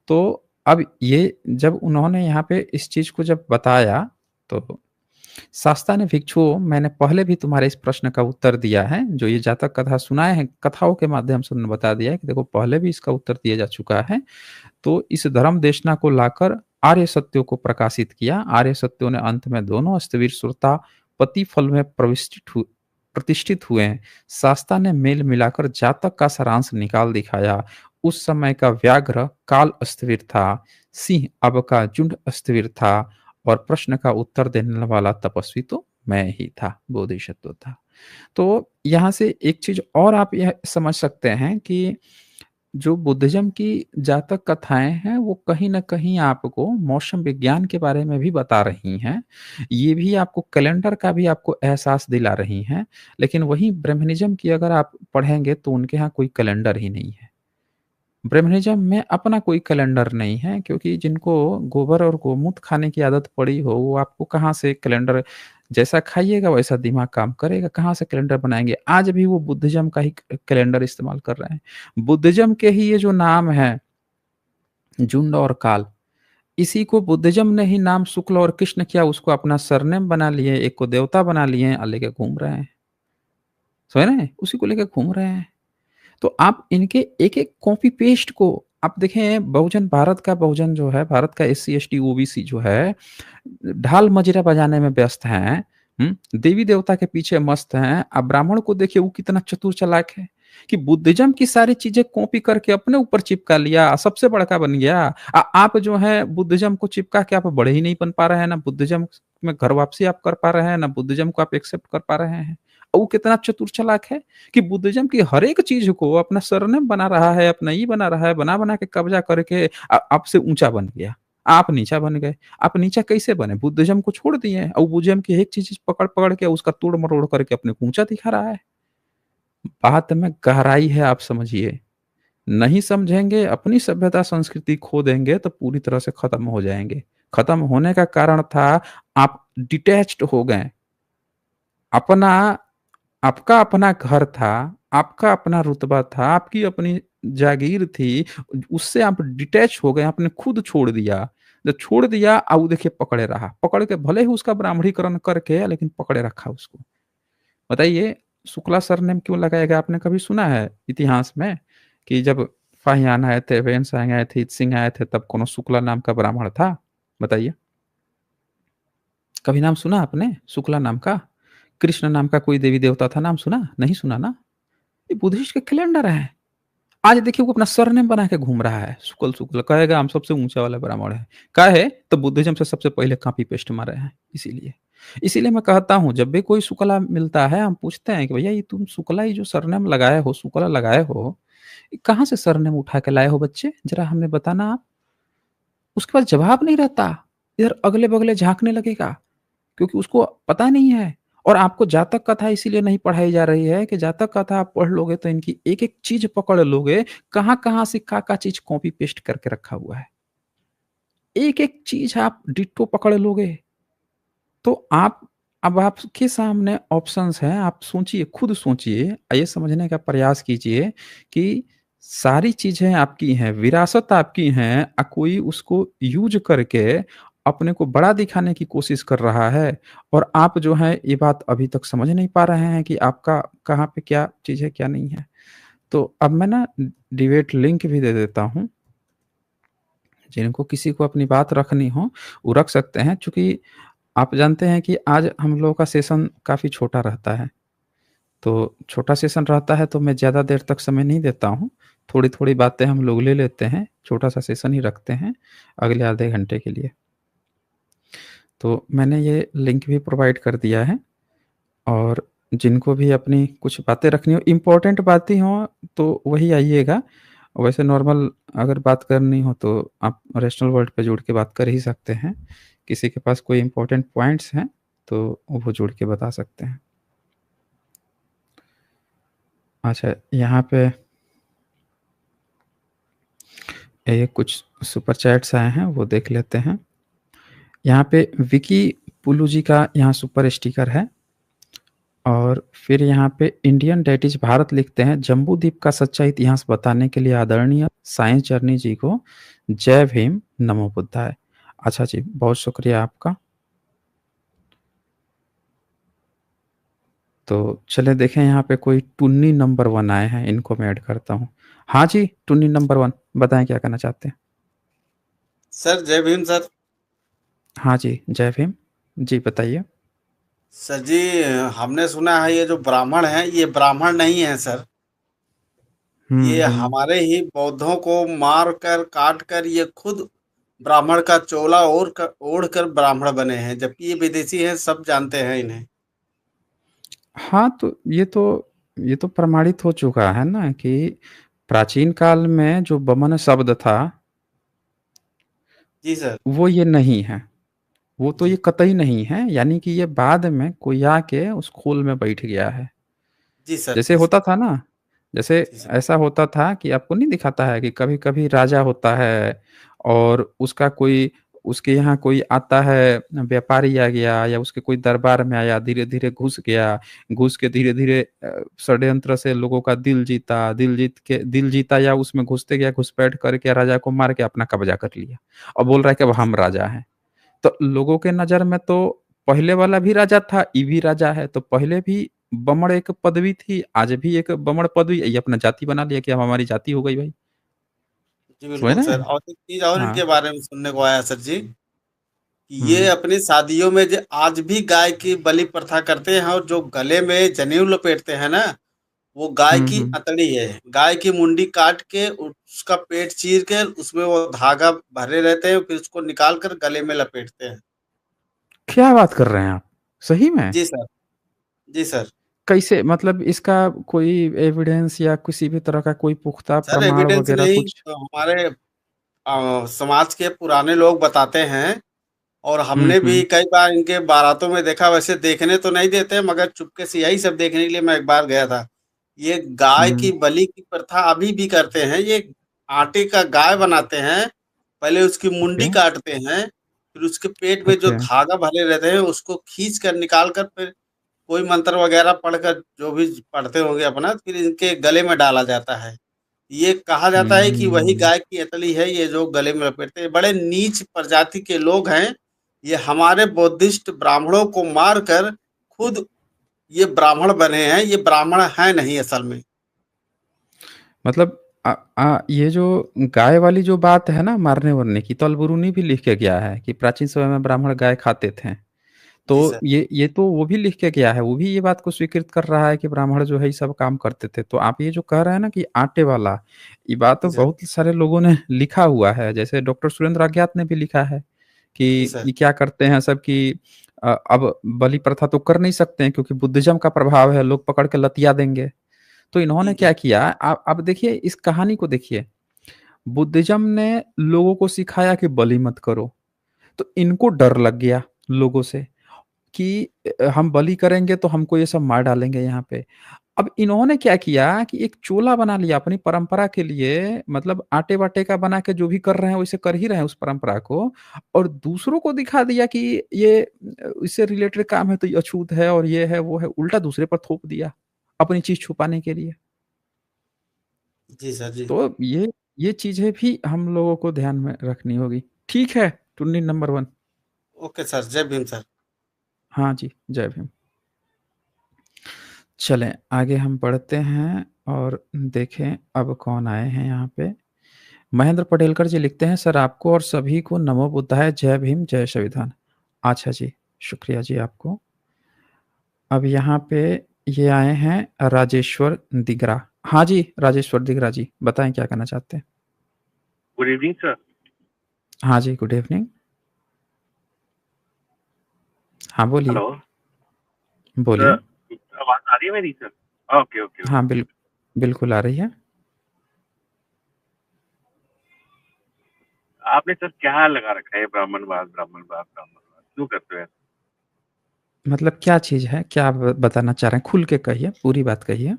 तो अब ये जब उन्होंने यहाँ पे इस चीज़ को जब बताया तो शास्ता ने भिक्षुओं मैंने पहले भी तुम्हारे इस प्रश्न का उत्तर दिया है, जो ये जातक कथा सुनाए हैं, कथाओं के माध्यम से उन्होंने बता दिया है कि देखो पहले भी इसका उत्तर दिया जा चुका है। तो इस धर्म देशना को लाकर आर्य सत्यों को प्रकाशित किया। आर्य सत्यों ने अंत में दोनों अस्तवीर सुरता पति फल में प्रतिष्ठित हुए हैं। शास्ता ने मेल मिलाकर जातक का सारांश निकाल दिखाया। उस समय का व्याघ्र काल अस्तवीर था, सिंह अब का झुंड अस्तवीर था और प्रश्न का उत्तर देने वाला तपस्वी तो मैं ही था, बोधिसत्व था। तो यहाँ से एक चीज़ और आप यह समझ सकते हैं कि जो बुद्धिज़्म की जातक कथाएँ हैं, वो कहीं न कहीं आपको मौसम विज्ञान के बारे में भी बता रही हैं। ये भी आपको कैलेंडर का भी आपको एहसास दिला रही हैं। लेकिन वहीं ब्रह्मनिज़्म की अगर आप पढ़ेंगे तो उनके यहाँ कोई कैलेंडर ही नहीं है। ब्रह्मनिज़्म में अपना कोई कैलेंडर नहीं है क्योंकि जिनको गोबर और गोमूत्र खाने की आदत पड़ी हो, वो आपको कहाँ से कैलेंडर जैसा खाइएगा वैसा दिमाग काम करेगा, कहाँ से कैलेंडर बनाएँगे? आज भी वो बुद्धिज़्म का ही कैलेंडर इस्तेमाल कर रहे हैं। बुद्धिज़्म के ही ये जो नाम है, जुंड और काल, इसी को बुद्धिज़्म ने ही नाम शुक्ल और कृष्ण किया, उसको अपना सरनेम बना लिए, एक को देवता बना लिए और लेके घूम रहे हैं। समझ रहे हैं? उसी को लेके घूम रहे हैं। तो आप इनके एक-एक कॉपी पेस्ट को आप देखें बहुजन भारत का बहुजन जो है, भारत का एससी, एसटी, ओबीसी जो है, ढाल मजीरा बजाने में व्यस्त हैं, देवी-देवता के पीछे मस्त हैं। अब ब्राह्मण को देखिए वो कितना चतुर चालाक है कि बुद्धिज़्म की सारी चीज़ें कॉपी करके अपने ऊपर चिपका लिया, सबसे बड़का बन गया। आप जो है बुद्धिज़्म को चिपका के आप बड़े ही नहीं बन पा रहे हैं, ना बुद्धिज़्म में घर वापसी आप कर पा रहे हैं, ना बुद्धिज़्म को आप एक्सेप्ट कर पा रहे हैं। और वो कितना चतुर चालाक है कि बुद्धिज़्म की हर एक चीज़ को अपना सरनेम बना रहा है, अपना ये बना रहा है, बना-बना के कब्ज़ा करके आपसे ऊँचा बन गया। आप नीचा बन गए। आप नीचा कैसे बने? बुद्धिज़्म को छोड़ दिए और बुद्धिज़्म की एक चीज़ पकड़-पकड़ के उसका तोड़-मरोड़ करके अपने को ऊँचा दिखा रहा है। बात में गहराई है आप समझिए। नहीं समझेंगे, अपनी सभ्यता संस्कृति खो देंगे तो पूरी तरह से खत्म हो जाएँगे। खत्म होने का कारण था आप डिटैच्ड हो गए। अपना आपका अपना घर था, आपका अपना रुतबा था, आपकी अपनी जागीर थी, उससे आप डिटैच हो गए, आपने खुद छोड़ दिया। जब छोड़ दिया वो देखिए पकड़े रहा, पकड़ के भले ही उसका ब्राह्मणीकरण करके लेकिन पकड़े रखा उसको। बताइए शुक्ला सरनेम क्यों लगाया गया? आपने कभी सुना है इतिहास में कि जब फाहियान आए थे, वेन-सांग आए थे, इत-सिंह आए थे तब कोनो शुक्ला नाम का ब्राह्मण था? बताइए। कभी नाम सुना आपने शुक्ला नाम का? कृष्ण नाम का कोई देवी-देवता था, नाम सुना? नहीं सुना ना? ये बुद्धिस्ट के कैलेंडर है। आज देखिए वो अपना सरनेम बना के घूम रहा है, शुक्ल-शुक्ल कहेगा हम सबसे ऊँचा वाला ब्राह्मण है। काहे? तो बुद्धिज़्म से सबसे पहले कॉपी पेस्ट मारे हैं, इसीलिए। इसीलिए मैं कहता हूँ जब भी कोई शुक्ला मिलता है हम पूछते हैं कि भैया ये तुम शुक्ला ये जो सरनेम लगाए हो, शुक्ला लगाए हो, ये कहाँ से सरनेम उठा के लाए हो बच्चे? ज़रा हमें बताना आप। उसके पास जवाब नहीं रहता, इधर अगले-बगले झाँकने लगेगा। क्योंकि उसको पता नहीं है और आपको जातक कथा इसीलिए नहीं पढ़ाई जा रही है कि जातक कथा आप पढ़ लोगे तो इनकी एक-एक चीज़ पकड़ लोगे, कहाँ-कहाँ से का-का चीज़ कॉपी पेस्ट करके रखा हुआ है। एक-एक चीज़ आप डिट्टो पकड़ लोगे, तो आप अब आपके सामने ऑप्शंस हैं, आप सोचिए, खुद सोचिए, ये समझने का प्रयास कीजिए कि सारी चीज़ें आपकी हैं, विरासत आपकी हैं कोई उसको यूज़ करके अपने को बड़ा दिखाने की कोशिश कर रहा है और आप जो है ये बात अभी तक समझ नहीं पा रहे हैं कि आपका कहाँ पे क्या चीज़ है, क्या नहीं है। तो अब मैं ना डिबेट लिंक भी दे देता हूँ, जिनको किसी को अपनी बात रखनी हो, वो रख सकते हैं। चूँकि आप जानते हैं कि आज हम लोगों का सेशन काफ़ी छोटा रहता है, तो छोटा सेशन रहता है तो मैं ज़्यादा देर तक समय नहीं देता हूँ। थोड़ी-थोड़ी बातें हम लोग ले लेते हैं, छोटा-सा सेशन ही रखते हैं, अगले आधे घंटे के लिए। तो मैंने ये लिंक भी प्रोवाइड कर दिया है और जिनको भी अपनी कुछ बातें रखनी हो, इम्पोर्टेंट बातें हों तो वही आइएगा। वैसे नॉर्मल अगर बात करनी हो तो आप रैशनल वर्ल्ड पे जुड़ के बात कर ही सकते हैं। किसी के पास कोई इम्पोर्टेंट पॉइंट्स हैं, तो वो जुड़ के बता सकते हैं। अच्छा, यहाँ पे ये कुछ सुपर चैट्स आए हैं, वो देख लेते हैं। यहाँ पे विकी पुलू जी का यहाँ सुपर स्टिकर है और फिर यहाँ पे इंडियन डैट इज़ भारत लिखते हैं, जम्बूद्वीप का सच्चा इतिहास बताने के लिए आदरणीय साइंस जर्नी जी को जय भीम, नमो बुद्धाय। अच्छा जी, बहुत शुक्रिया आपका। तो चलिए देखें यहाँ पे कोई टुन्नी नंबर 1 आए हैं, इनको मैं ऐड करता हूँ। हाँ जी, टुन्नी नंबर 1 बताएँ क्या कहना चाहते हैं? सर जय भीम सर। हाँ जी, जय भीम। जी बताइए। सर जी, हमने सुना है ये जो ब्राह्मण है ये ब्राह्मण नहीं है सर। हुँ, ये हुँ। हमारे ही बौद्धों को मार कर काट कर ये खुद ब्राह्मण का चोला ओढ़ कर ब्राह्मण बने हैं, जबकि ये विदेशी हैं, सब जानते हैं इन्हें। हाँ, तो ये तो प्रमाणित हो चुका है ना कि प्राचीन काल में जो बमन शब्द था, जी सर। वो ये नहीं है। वो तो ये जी। कतई नहीं है, यानी कि ये बाद में कोई आके उस खोल में बैठ गया है। जी सर। जैसे जी सर। होता था ना, जैसे जी सर। ऐसा होता था कि आपको नहीं दिखाता है कि कभी-कभी राजा होता है और उसका कोई उसके यहाँ कोई आता है, व्यापारी आ गया या उसके कोई दरबार में आया, धीरे-धीरे घुस गया, घुस के धीरे-धीरे षड्यंत्र से लोगों का दिल जीता या उसमें घुसते गया, घुसपैठ करके राजा को मार के अपना कब्ज़ा कर लिया और बोल रहा है कि अब जी। हम राजा हैं। तो लोगों के नज़र में तो पहले वाला भी राजा था, ये भी राजा है, तो पहले भी बमड़ एक पदवी थी, आज भी एक बमड़ पदवी, ये अपना जाति बना लिया कि अब हमारी जाति हो गई भाई। जी समझ बिल्कुल रहे सर। हैं? और एक चीज और इनके हाँ। बारे में सुनने को आया सर जी, कि ये हुँ, अपनी शादियों में जो आज भी गाय की बलि प्रथा करते हैं, और जो गले में जनेऊ लपेटते हैं ना, वो गाय हुँ, की हुँ। अतड़ी है। गाय की मुंडी काट के उसका पेट चीर के उसमें वो धागा भरे रहते हैं, फिर उसको निकाल कर गले में लपेटते हैं। क्या बात कर रहे हैं आप? सही में? जी सर। जी सर। कैसे, मतलब इसका कोई एविडेंस या किसी भी तरह का कोई पुख्ता सर प्रमाण एविडेंस वगैरह नहीं, कुछ? तो हमारे समाज के पुराने लोग बताते हैं, और हुँ, हमने भी हुँ। कई बार इनके बारातों में देखा। वैसे देखने तो नहीं देते, मगर चुपके से यही सब देखने के लिए मैं एक बार गया था। ये गाय की हुँ, बलि की प्रथा अभी भी करते हैं। ये आटे का गाय बनाते हैं, पहले उसकी ओके, मुंडी काटते हैं, फिर उसके पेट में जो ओके। धागा भरे रहते हैं उसको खींच कर निकाल कर, फिर कोई मंत्र वगैरह पढ़कर, जो भी पढ़ते होंगे अपना, फिर इनके गले में डाला जाता है। ये कहा जाता है कि वही हुँ, गाय की अतली है, ये जो गले में लपेटते हैं। बड़े नीच प्रजाति के लोग हैं। ये हमारे बुद्धिस्ट ब्राह्मणों को मारकर खुद ये ब्राह्मण बने हैं। ये ब्राह्मण हैं नहीं असल में। मतलब ये जो गाय वाली जो बात है ना मारने-वारने की, तो अल-बरूनी भी लिख के गया है कि प्राचीन समय में ब्राह्मण गाय खाते थे। तो जी सर। ये तो वो भी लिख के गया है, वो भी ये बात को स्वीकृत कर रहा है कि ब्राह्मण जो है ये सब काम करते थे। तो आप ये जो कह रहे हैं ना कि आटे वाला, ये बात जी तो सर। बहुत सारे लोगों ने लिखा हुआ है। जैसे डॉक्टर सुरेंद्र आज्ञात ने भी लिखा है कि जी सर। ये क्या करते हैं सब कि अब बलि प्रथा तो कर नहीं सकते हैं क्योंकि बुद्धिज़्म का प्रभाव है, लोग पकड़ के लतिया देंगे। तो जी इन्होंने जी। क्या किया, आप अब देखिए इस कहानी को देखिए, बुद्धिज़्म ने लोगों को सिखाया कि बलि मत करो, तो इनको डर लग गया लोगों से कि हम बलि करेंगे तो हमको ये सब मार डालेंगे यहाँ पे। अब इन्होंने क्या किया कि एक चोला बना लिया अपनी परंपरा के लिए, मतलब आटे-वाटे का बना के जो भी कर रहे हैं वैसे कर ही रहे हैं उस परंपरा को, और दूसरों को दिखा दिया कि ये इससे रिलेटेड काम है तो ये अछूत है और ये है, वो है, उल्टा दूसरे पर थोप दिया, अपनी चीज़ छुपाने के लिए। जी सर। जी। तो ये चीज़ें भी हम लोगों को ध्यान में रखनी होगी। ठीक है, टुन्नी नंबर 1। ओके सर, जय भीम सर। हाँ जी, जय भीम। चलें, आगे हम बढ़ते हैं और देखें अब कौन आए हैं यहाँ पे। महेंद्र पटेलकर जी लिखते हैं, सर आपको और सभी को नमो बुद्धाय, जय भीम, जय संविधान। अच्छा जी, शुक्रिया जी आपको। अब यहाँ पे ये आए हैं राजेश्वर दिगरा। हाँ जी, राजेश्वर दिगरा जी, बताएँ क्या कहना चाहते हैं? Good evening sir. हाँ जी, गुड इवनिंग। हाँ, बोलिए, हेलो सर, बोलिए। आवाज आ रही है मेरी सर? Okay okay okay. हाँ, बिल्कुल आ रही है। आपने सर क्या लगा रखा है ब्राह्मणवाद ब्राह्मणवाद ब्राह्मणवाद, क्यों करते हो ऐसा? मतलब क्या चीज़ है? क्या बताना चाह रहे हैं? खुल के कहिए, पूरी बात कहिए।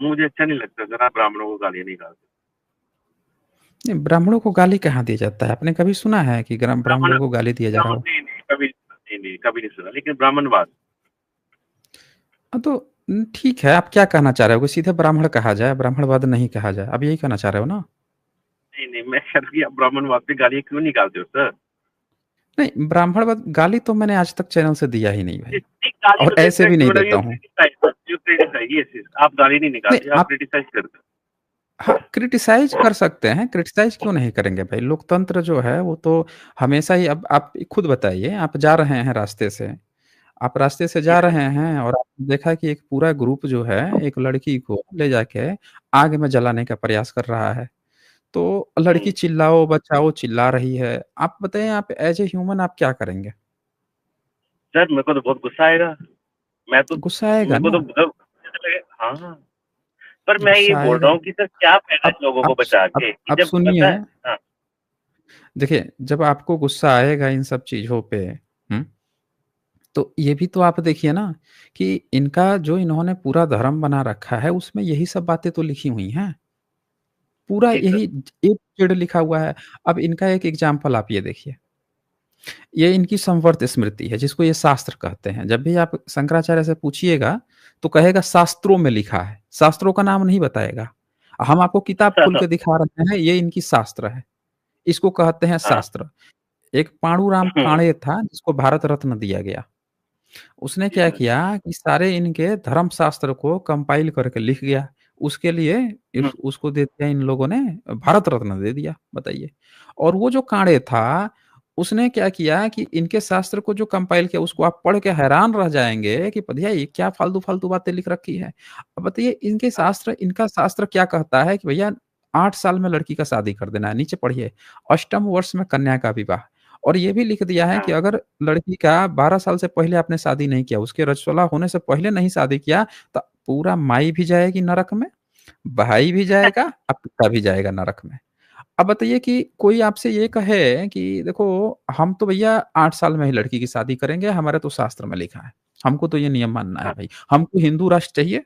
मुझे अच्छा नहीं लगता सर, आप ब्राह्मणों को गालियाँ नहीं निकालते। नहीं, ब्राह्मणों को गाली कहाँ दी जाता है? आपने कभी सुना है कि ब्राह्मण ब्राह्मणों को गाली दिया जा रहा हो? नहीं नहीं कभी नहीं नहीं कभी नहीं सुना, लेकिन ब्राह्मणवाद हाँ, तो ठीक है, आप क्या कहना चाह रहे हो कि सीधे ब्राह्मण कहा जाए, ब्राह्मणवाद नहीं कहा जाए? आप यही कहना चाह रहे हो ना? नहीं नहीं, मैं कह रहा हूँ कि आप ब्राह्मणवाद पे गालियाँ क्यों निकालते हो सर? नहीं, ब्राह्मणवाद गाली तो मैंने आज तक चैनल से दिया ही नहीं भाई, एक गाली और तो ऐसे देते हैं भी कि नहीं मतलब देता यू हूँ। क्रिटिसाइज, यू क्रिटिसाइज, यस आप गाली नहीं नहीं, निकालते, आप आप क्रिटिसाइज करते हो। हाँ, क्रिटिसाइज़ कर सकते हैं, क्रिटिसाइज़ क्यों नहीं करेंगे भाई? लोकतंत्र जो है वो तो हमेशा ही, अब आप खुद बताइए, आप जा रहे हैं रास्ते से, आप रास्ते से जी जा सर। रहे हैं और आपने देखा कि एक पूरा ग्रुप जो है, एक लड़की को ले जाके आग में जलाने का प्रयास कर रहा है। तो लड़की हम्म। चिल्लाओ, बचाओ, चिल्ला रही है। आप बताइए, आप एज़ ए ह्यूमन आप क्या करेंगे? सर मेरे को तो बहुत गुस्सा आएगा। मैं तो गुस्सा आएगा मेरे को तो ना, मतलब हाँ, पर मैं ये गुस्सा बोल आएगा। रहा हूँ कि सर क्या फ़ायदा अब इस लोगों को अब स बचा अब के कि अब जब सुनिए, पता है हाँ, देखिए जब आपको गुस्सा आएगा इन सब चीज़ों पे, हुँ? तो ये भी तो आप देखिए ना कि इनका जो इन्होंने पूरा धर्म बना रखा है, उसमें यही सब बातें तो लिखी हुई हैं। पूरा जी सर। यही ए टू ज़ेड लिखा हुआ है। अब इनका एक एग्ज़ाम्पल आप ये देखिए। ये इनकी संवर्त स्मृति है, जिसको ये शास्त्र कहते हैं। जब भी आप शंकराचार्य से पूछिएगा, तो कहेगा शास्त्रों में लिखा है, शास्त्रों का नाम नहीं बताएगा। हम आपको किताब खोल के दिखा रहे हैं, ये इनकी शास्त्र है, इसको कहते हैं हाँ। शास्त्र। एक पाणुराम काणे था, जिसको भारत रत्न दिया गया। उसने जी क्या सर। किया कि सारे इनके धर्मशास्त्र को कंपाइल करके लिख गया। उसके लिए हुँ, उसको दे दिया इन लोगों ने भारत रत्न दे दिया, बताइए। और वो जो कांड़े था, उसने क्या किया कि इनके शास्त्र को जो कंपाइल किया उसको आप पढ़ के हैरान रह जाएँगे कि भैया ये क्या फालतू-फालतू बातें लिख रखी है। अब बताइए हाँ, इनका शास्त्र क्या कहता है कि भैया 8 साल में लड़की का शादी कर देना है। नीचे पढ़िए, अष्टम वर्ष में कन्या का विवाह। और ये भी लिख दिया है कि हाँ, अगर लड़की का 12 साल से पहले आपने शादी नहीं किया, उसके रजस्वला होने से पहले नहीं शादी किया, तो पूरा माई भी जाएगी नरक में, भाई भी जाएगा और पिता भी जाएगा नरक में। अब बताइए कि कोई आपसे ये कहे कि देखो हम तो भैया 8 साल में ही लड़की की शादी करेंगे, हमारे तो शास्त्र में लिखा है। हमको तो ये नियम मानना है हाँ, भाई। हमको हिंदू राष्ट्र चाहिए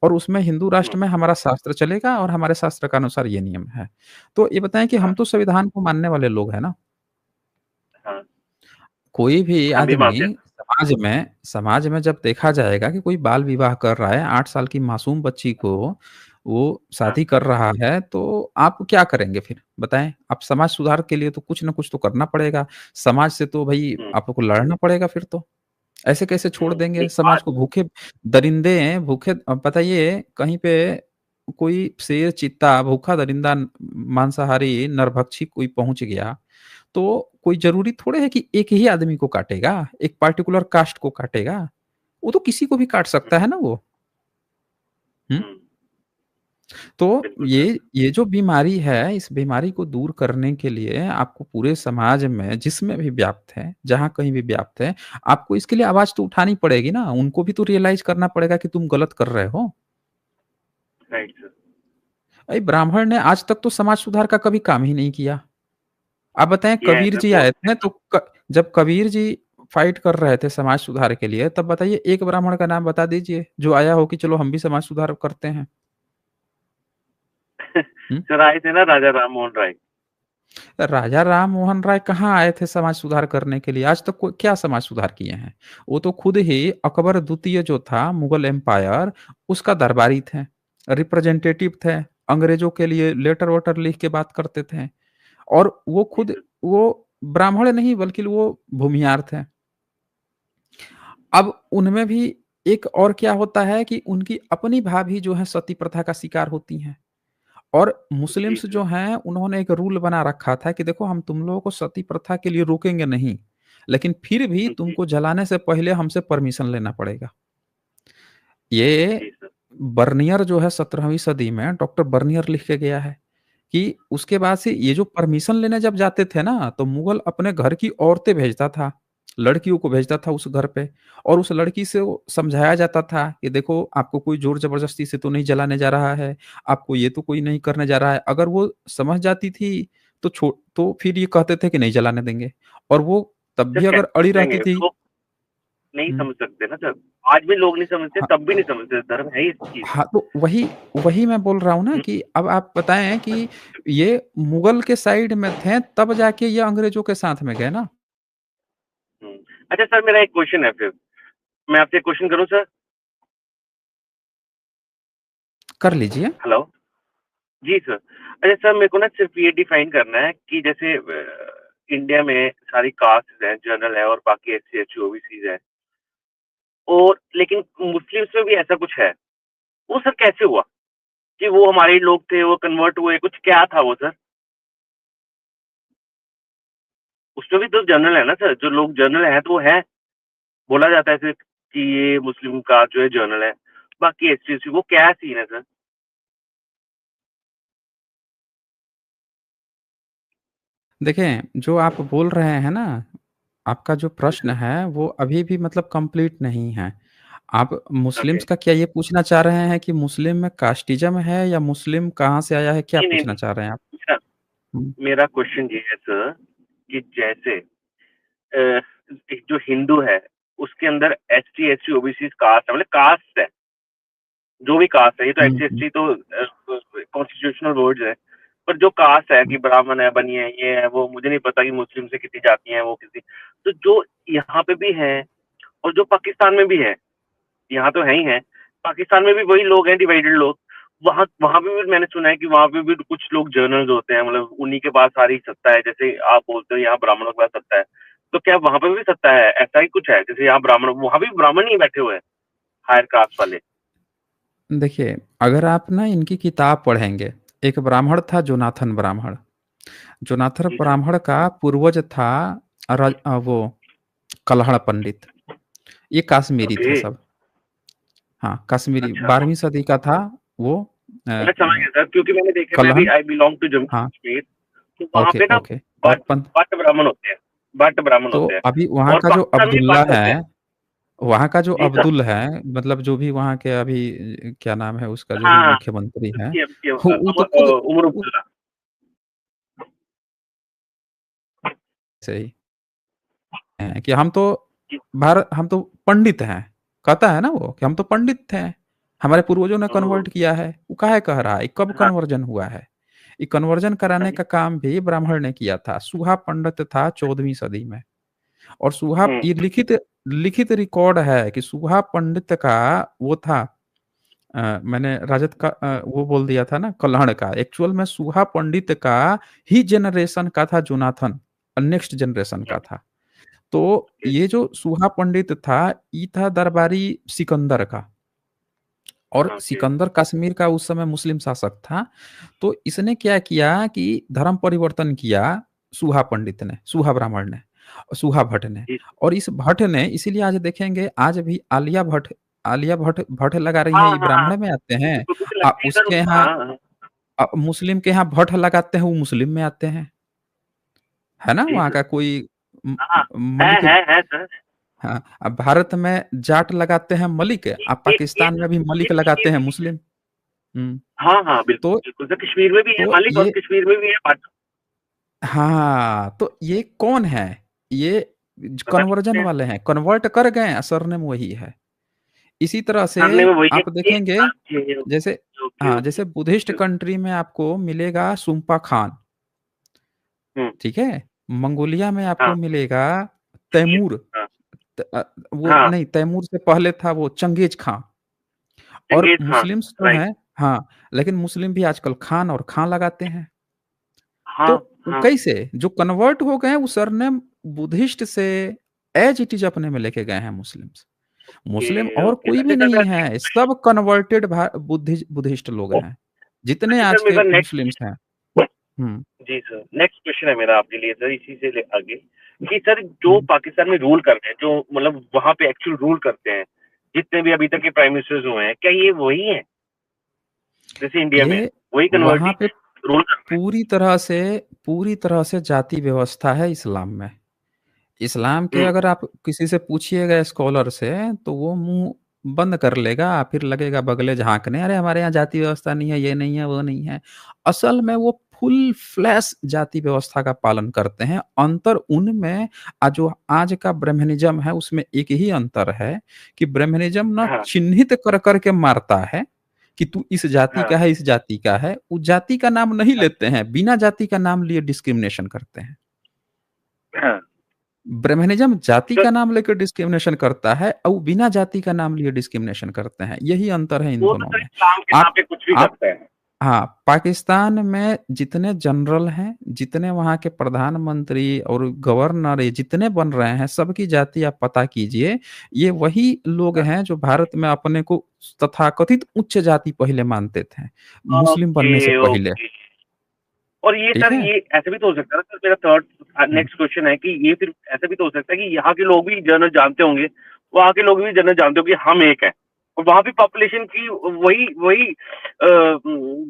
और उसमें हिंदू हुँ, राष्ट्र में हमारा शास्त्र चलेगा और हमारे शास्त्र के अनुसार ये नियम है। तो ये बताएँ कि हम हाँ, तो संविधान को मानने वाले लोग हैं ना। हाँ, कोई भी हम भी आदमी मानते हैं। समाज में जब देखा जाएगा कि कोई बाल विवाह कर रहा है, 8 साल की मासूम बच्ची को वो हाँ, शादी कर रहा है, तो आप क्या करेंगे फिर? बताएँ? आप समाज सुधार के लिए तो कुछ न कुछ तो करना पड़ेगा। समाज से तो भई हुँ, आपको लड़ना पड़ेगा फिर तो। ऐसे कैसे छोड़ हुँ, देंगे नहीं समाज आज को भूखे दरिंदे हैं, भूखे बताइए कहीं पे कोई शेर, चीता, भूखा दरिंदा मांसाहारी नरभक्षी कोई पहुँच गया तो कोई ज़रूरी थोड़े है कि एक ही आदमी को काटेगा, एक पार्टिकुलर कास्ट को काटेगा। वो तो किसी को भी काट हुँ, सकता है ना वो। हुँ? हुँ, तो बिल्कुल सर। ये जो बीमारी है, इस बीमारी को दूर करने के लिए आपको पूरे समाज में जिसमें भी व्याप्त है, जहाँ कहीं भी व्याप्त है, आपको इसके लिए आवाज़ तो उठानी पड़ेगी ना। उनको भी तो रियलाइज़ करना पड़ेगा कि तुम गलत कर रहे हो। Right sir. अरे ब्राह्मण ने आज तक तो समाज सुधार का कभी काम ही नहीं किया। आप बताएँ किया है कबीर सर जी बहुत आए थे तो क जब कबीर जी फाइट कर रहे थे समाज सुधार के लिए, तब बताइए एक ब्राह्मण का नाम बता दीजिए, जो आया हो कि चलो हम भी समाज सुधार करते हैं। हुँ? सर आए थे ना राजा राम मोहन राय। राजा राम मोहन राय कहाँ आए थे समाज सुधार करने के लिए? आज तक कोई क्या समाज सुधार किए हैं? वो तो खुद ही अकबर द्वितीय जो था मुगल एम्पायर, उसका दरबारी थे, रिप्रेजेंटेटिव थे, अंग्रेज़ों के लिए लेटर-वेटर लिख के बात करते थे और जी सर। वो ब्राह्मण नहीं बल्कि वो भूमिहार थे। अब उनमें भी एक और क्या होता है कि उनकी अपनी भाभी जो है सती प्रथा का शिकार होती हैं और जी मुस्लिम्स जो सर। हैं उन्होंने एक रूल बना रखा था कि देखो हम तुम लोगों को सती प्रथा के लिए रोकेंगे नहीं, लेकिन फिर भी जी, तुमको जलाने से पहले हमसे परमिशन लेना पड़ेगा। ये जी सर। बर्नियर जो है 17वीं सदी में डॉक्टर बर्नियर लिख के गया है कि उसके बाद से ये जो परमिशन लेने जब जाते थे ना, तो मुगल अपने घर की औरतें भेजता था, लड़कियों को भेजता था उस घर पे और उस लड़की से वो समझाया जाता था कि देखो आपको कोई ज़ोर-ज़बरदस्ती से तो नहीं जलाने जा रहा है, आपको ये तो कोई नहीं करने जा रहा है। अगर वो समझ जाती थी, तो फिर ये कहते थे कि नहीं जलाने देंगे और वो तब सर भी अगर कैसे अड़ी समझाएँगे? रहती थी लोग नहीं हुँ, समझ सकते ना सर। आज भी लोग नहीं समझते, हाँ। तब भी नहीं समझते, धर्म है ही ऐसी चीज़। हाँ, तो वही वही मैं बोल रहा हूँ ना हुँ, कि अब आप बताएँ कि ये मुगल के साइड में थे, तब जाके ये अंग्रेज़ों के साथ में गए ना। हुँ। अच्छा सर मेरा एक क्वेश्चन है फिर। मैं आपसे एक क्वेश्चन करूँ सर? कर लीजिए। हेलो? जी सर। अच्छा सर मेरे को ना सिर्फ़ ये डिफाइन करना है कि जैसे इंडिया में सारी कास्ट्स हैं, जनरल है और बाकी एससी, एसटी, ओबीसीज़ हैं और लेकिन मुस्लिम्स में भी ऐसा कुछ है। वो सर कैसे हुआ? कि वो हमारे ही लोग थे, वो कन्वर्ट हुए, कुछ क्या था वो सर? उसमें भी तो जनरल है ना सर, जो लोग जनरल हैं तो वो हैं। बोला जाता है फिर कि ये मुस्लिम कास्ट जो है जनरल है। बाकी एसटी, एससी वो क्या सीन है सर? देखें, जो आप बोल रहे हैं ना, आपका जो जी प्रश्न सर। है, वो अभी भी मतलब कंप्लीट नहीं है। आप ओके। मुस्लिम्स का क्या ये पूछना चाह रहे हैं कि मुस्लिम में कास्टिज़्म है या मुस्लिम कहाँ से आया है, क्या नहीं, नहीं, पूछना नहीं। चाह रहे हैं आप? अच्छा, हुँ, मेरा क्वेश्चन ये है सर कि जैसे अ, एक जो हिंदू है, उसके अंदर एसटी, एससी, ओबीसी कास्ट है मतलब कास्ट है, जो भी कास्ट है, ये तो हुँ, एससी, हुँ। एसटी तो कॉन्स्टिट्यूशनल वर्ड्स है। पर जो कास्ट है कि ब्राह्मण है, बनिया है, ये है, वो मुझे नहीं पता कि मुस्लिम से कितनी जाति हैं, वो कितनी तो जो यहाँ पे भी हैं और जो पाकिस्तान में भी है, यहाँ तो है ही है, पाकिस्तान में भी वही लोग हैं डिवाइडेड लोग। वहाँ वहाँ पे भी मैंने सुना है कि वहाँ पे भी कुछ लोग जर्नल्स होते हैं मतलब उन्हीं के पास सारी सत्ता है, जैसे आप बोलते हो यहाँ ब्राह्मणों के पास सत्ता है। तो क्या वहां पे भी सत्ता है? ऐसा ही कुछ है जैसे यहाँ ब्राह्मण, वहां भी ब्राह्मण ही बैठे हुए हैं हायर कास्ट वाले? देखिए, अगर आप ना इनकी किताब पढ़ेंगे, एक ब्राह्मण था जोनाथन ब्राह्मण। जोनाथन जी सर। ब्राह्मण का पूर्वज था वो कल्हड़ पंडित। ये काश्मीरी थे ओके। सब। हाँ, काश्मीरी अच्छा, 12वीं सदी का था वो। मैं समझ गया सर, क्योंकि मैंने देखे, मैं भी Kalhan. I belong to Jammu हाँ, कश्मीर, तो वहाँ ओके, पे ना ओके। और बट बट ब्राह्मण होते हैं, बट ब्राह्मण तो होते हैं, अभी वहाँ और का जो पाकिस्तान में अब्दुल्ला बट होते है, हैं। वहाँ का जो जी सर। अब्दुल है, मतलब जो भी वहाँ के अभी क्या नाम है उसका, जो भी हाँ, मुख्यमंत्री है, वो तो खुद उमर वो अब्दुल्ला। सही है कि हम तो जी। हम तो पंडित हैं। कहता है ना वो कि हम तो पंडित थे, हमारे पूर्वजों ने कन्वर्ट किया है। वो काहे कह रहा है? कब हाँ। कन्वर्जन हुआ है? ये कन्वर्जन कराने हम्म, का काम भी ब्राह्मण ने किया था। सुहा पंडित था 14वीं सदी में। और सुहा हम्म, ये लिखित लिखित रिकॉर्ड है कि सुहा पंडित का वो था। मैंने राजद का वो बोल दिया था ना, कल्हड़ का। एक्चुअल में सुहा पंडित का ही जनरेशन का था जोनाथन, नेक्स्ट जनरेशन का था। तो ये जो सुहा पंडित था, ये था दरबारी सिकंदर का। और ओके। सिकंदर कश्मीर का उस समय मुस्लिम शासक था। तो इसने क्या किया कि धर्म परिवर्तन किया, सुहा पंडित ने, सुहा ब्राह्मण ने, सुहा भट्ट ने। जी। और इस भट्ट ने, इसीलिए आज देखेंगे आज भी आलिया भट्ट भट्ट लगा रही हाँ है, ये हाँ हाँ, ब्राह्मण में आते हैं। बिल्कुल मुझे लगती है सर। उसके यहाँ हाँ हाँ। मुस्लिम के यहाँ भट्ट लगाते हैं, वो मुस्लिम में आते हैं। है ना? जी वहाँ सर। का कोई हाँ, मलिक। है सर। हाँ, अब भारत में जाट लगाते हैं मलिक, अब ये पाकिस्तान में भी ये मलिक लगाते कश्मीर हैं में भी है। मुस्लिम। हुँ। हाँ हाँ, बिल्कुल तो बिल्कुल सर, कश्मीर में भी है तो मालिक, और ये कश्मीर में भी है भट्ट। हाँ, तो ये कौन है? ये बता कन्वर्जन सकते हैं? वाले हैं, कन्वर्ट कर गए, सरनेम वही है। इसी तरह से सामने में वही है आप ये। देखेंगे, ओके जैसे ओके हाँ, जैसे बुद्धिस्ट ओके। कंट्री में आपको मिलेगा सुम्पा खान, हम्म। ठीक है? मंगोलिया में आपको हाँ। मिलेगा ये। तैमूर। हाँ वो हाँ। नहीं, तैमूर से पहले था वो चंगेज़ खां। और चंगेज खान। मुस्लिम्स जो राइट। हैं, हाँ, लेकिन मुस्लिम भी आजकल खान और खां लगाते हैं। तो हाँ वो हाँ। कैसे? जो कन्वर्ट हो गए हैं, वो सरनेम बुद्धिस्ट से एज़ इट इज़ अपने में लेके गए हैं मुस्लिम्स। मुस्लिम ओके और ओके। कोई भी अच्छा सर, नहीं है, सब कन्वर्टेड बुद्धिस्ट लोग हैं, जितने अच्छा आज सर, मेरा के नेक्स्ट। मुस्लिम्स हैं। हुँ, जी सर, नेक्स्ट क्वेश्चन है मेरा आपके लिए सर, इसी से आगे, कि सर जो हुँ। पाकिस्तान में रूल कर रहे हैं, जो मतलब वहां पे एक्चुअल रूल करते हैं, जितने भी अभी तक के प्राइम मिनिस्टर्स हुए हैं, क्या ये वही है जैसे इंडिया में है? ये वही वहाँ कन्वर्टी पे रूल कर रहे हैं? पूरी तरह से जाति व्यवस्था है इस्लाम में। इस्लाम के हम्म। अगर आप किसी से पूछिएगा स्कॉलर से, तो वो मुँह बंद कर लेगा, फिर लगेगा बगले झाँकने, "अरे! हमारे यहाँ जाति व्यवस्था नहीं है, ये नहीं है, वो नहीं है।" असल में वो फुल फ्लैश जाति व्यवस्था का पालन करते हैं। अंतर उनमें जो आज का ब्राह्मणिज़्म है, उसमें एक ही अंतर है कि ब्राह्मणिज़्म ना हाँ चिन्हित कर के मारता है कि तू इस जाति हाँ का है, इस जाति का है। वो जाति का नाम नहीं लेते हैं, बिना जाति का नाम लिए डिस्क्रिमिनेशन करते हैं। हाँ। ब्राह्मणिज़्म जाति तो का नाम लेकर डिस्क्रिमिनेशन करता है और बिना जाति का नाम लिए डिस्क्रिमिनेशन करते हैं। यही अंतर है इन वो तो दोनों सर में। इस्लाम के नाम आप पे कुछ भी आप करते हैं। हाँ, पाकिस्तान में जितने जनरल हैं, जितने वहाँ के प्रधानमंत्री और गवर्नर ये जितने बन रहे हैं, सबकी जाति आप पता कीजिए। ये वही लोग हाँ। हैं जो भारत में अपने को तथाकथित उच्च जाति पहले मानते थे, मुस्लिम बनने से ओके पहले। ओके। और ये ठीक सर, है? ये ऐसे भी तो हो सकता है ना सर, मेरा थर्ड हुँ। नेक्स्ट क्वेश्चन है कि ये फिर ऐसा भी तो हो सकता है कि यहाँ के लोग भी जनरल जानते होंगे, वहाँ के लोग भी जनरल जानते होंगे कि हम एक हैं, और वहाँ भी पॉपुलेशन की वही वही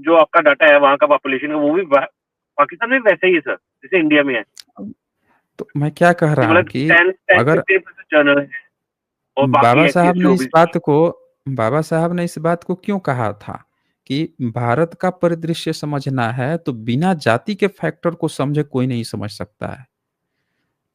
जो आपका डाटा है वहाँ का पॉपुलेशन का, वो भी पाकिस्तान में वैसा ही है सर जैसे इंडिया में है, तो मैं क्या कह कि रहा हूँ मतलब कि 10 अगर 15% जनरल है और बाकी बाबा एस सी एस साहब टी ने ओ इस बी सी। बात को बाबा साहब ने इस बात को क्यों कहा था कि भारत का परिदृश्य समझना है तो बिना जाति के फैक्टर को समझे कोई नहीं समझ सकता है।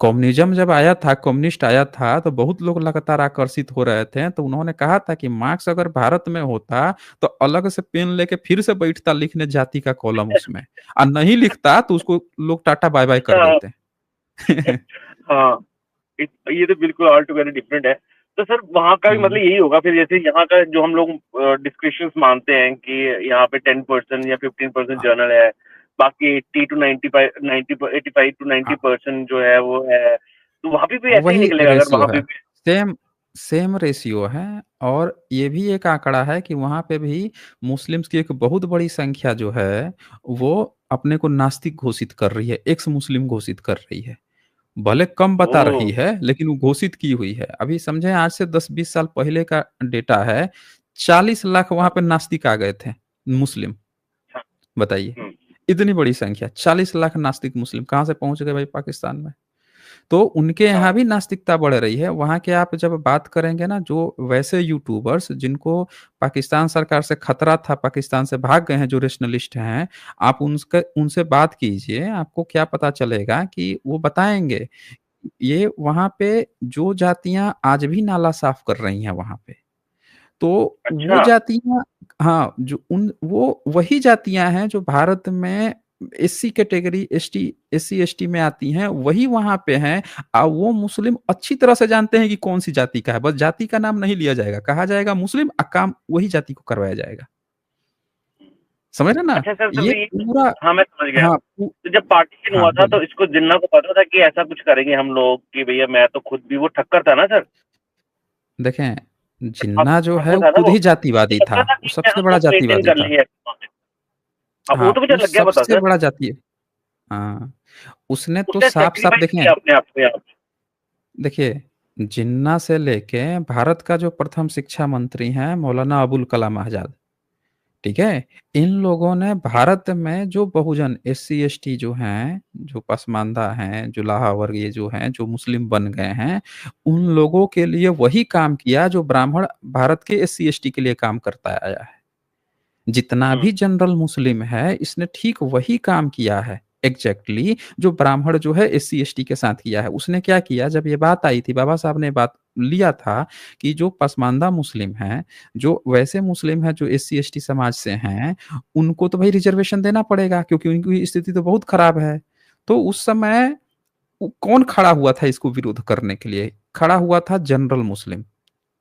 कम्युनिज्म जब आया था, कम्युनिस्ट आया था, तो बहुत लोग लगातार आकर्षित हो रहे थे, तो उन्होंने कहा था कि मार्क्स अगर भारत में होता, तो अलग से पेन लेके फिर से बैठता लिखने जाति का कॉलम उसमें, और नहीं लिखता तो उसको लोग टाटा बाय-बाय कर देते। हाँ, ये तो बिल्कुल ऑल टुगेदर डिफरेंट है। तो सर वहाँ का भी मतलब हुँ। यही होगा फिर, जैसे यहाँ का जो हम लोग डिस्क्रिप्शंस मानते हैं कि यहाँ पे 10% या 15% अ, जर्नल है, बाकी 80 टू 95 90 85 टू हाँ, 90% जो है वो है तो वहाँ पे भी ऐसे ही वही निकलेगा अगर रेशियो वहाँ पे है, भी? सेम सेम रेशियो है। और ये भी एक आंकड़ा है कि वहाँ पे भी मुस्लिम्स की एक बहुत बड़ी संख्या जो है, वो अपने को नास्तिक घोषित कर रही है, एक्स मुस्लिम घोषित कर रही है। भले कम बता ओह! रही है, लेकिन वो घोषित की हुई है। अभी समझें, आज से 10-20 साल पहले का डेटा है, 40 लाख वहाँ हाँ, पे नास्तिक आ गए थे, मुस्लिम। हाँ, बताइए, हुँ, इतनी बड़ी संख्या, 40 लाख नास्तिक मुस्लिम कहाँ से पहुँच गए भाई पाकिस्तान में? तो उनके यहाँ हाँ, भी नास्तिकता बढ़ रही है। वहाँ के आप जब बात करेंगे ना, जो वैसे यूट्यूबर्स जिनको पाकिस्तान सरकार से खतरा था, पाकिस्तान से भाग गए हैं, जो रेशनलिस्ट हैं, आप उनसे उनसे बात कीजिए, आपको क्या पता चलेगा कि वो बताएँगे, ये वहाँ पे जो जातियाँ आज भी नाला साफ कर रही हैं वहाँ पे, तो वो अच्छा, जातियाँ, हाँ, जो उन वो वही जातियाँ हैं जो भारत में SC category, ST, SC ST में आती हैं, वही वहाँ पे हैं। वो मुस्लिम अच्छी तरह से जानते हैं कि कौन सी जाति का है, बस जाति का नाम नहीं लिया जाएगा, कहा जाएगा मुस्लिम, काम वही जाति को करवाया जाएगा। समझ रहे ना? अच्छा सर तो ये ये पूरा, हाँ, मैं समझ गया। हाँ तो जब पार्टीशन हाँ हुआ था बोलिए। तो इसको जिन्ना को पता था कि ऐसा कुछ करेंगे हम लोग कि भैया मैं तो खुद भी वो ठक्कर था ना सर? देखें, ठाक जिन्ना जो है ठाकुर वो था ना खुद वो? ही मुझे जातिवादी था, लगता था वो कि मैं सबसे हम बड़ा लोग मेंटेन जातिवादी कर था। लेंगे अब वो हाँ, तो मुझे वो लग गया पता सबसे सर। बड़ा जाति, हाँ, उसने तो उसने साफ-साफ सैक्रिफाइस देखें, किया अपने आप। देखिए, जिन्ना से लेके भारत का जो प्रथम शिक्षा मंत्री हैं मौलाना अबुल कलाम आज़ाद, ठीक है? इन लोगों ने भारत में जो बहुजन एससी एसटी जो हैं, जो पसमानदा हैं, जो लाहा वर्गीय जो हैं, जो मुस्लिम बन गए हैं, उन लोगों के लिए वही काम किया जो ब्राह्मण भारत के एससी एसटी के लिए काम करता आया है। जितना हुँ, भी जनरल मुस्लिम है, इसने ठीक वही काम किया है, एग्ज़ैक्टली जो ब्राह्मण जो है एससी एसटी के साथ किया है। उसने क्या किया, जब ये बात आई थी, बाबा साहब ने बात लिया था कि जो पसमानदा मुस्लिम हैं, जो वैसे मुस्लिम हैं जो एससी एसटी समाज से हैं, उनको तो भाई रिज़र्वेशन देना पड़ेगा, क्योंकि उनकी स्थिति तो बहुत खराब है। तो उस समय कौन खड़ा हुआ था इसको विरोध करने के लिए? खड़ा हुआ था जनरल मुस्लिम।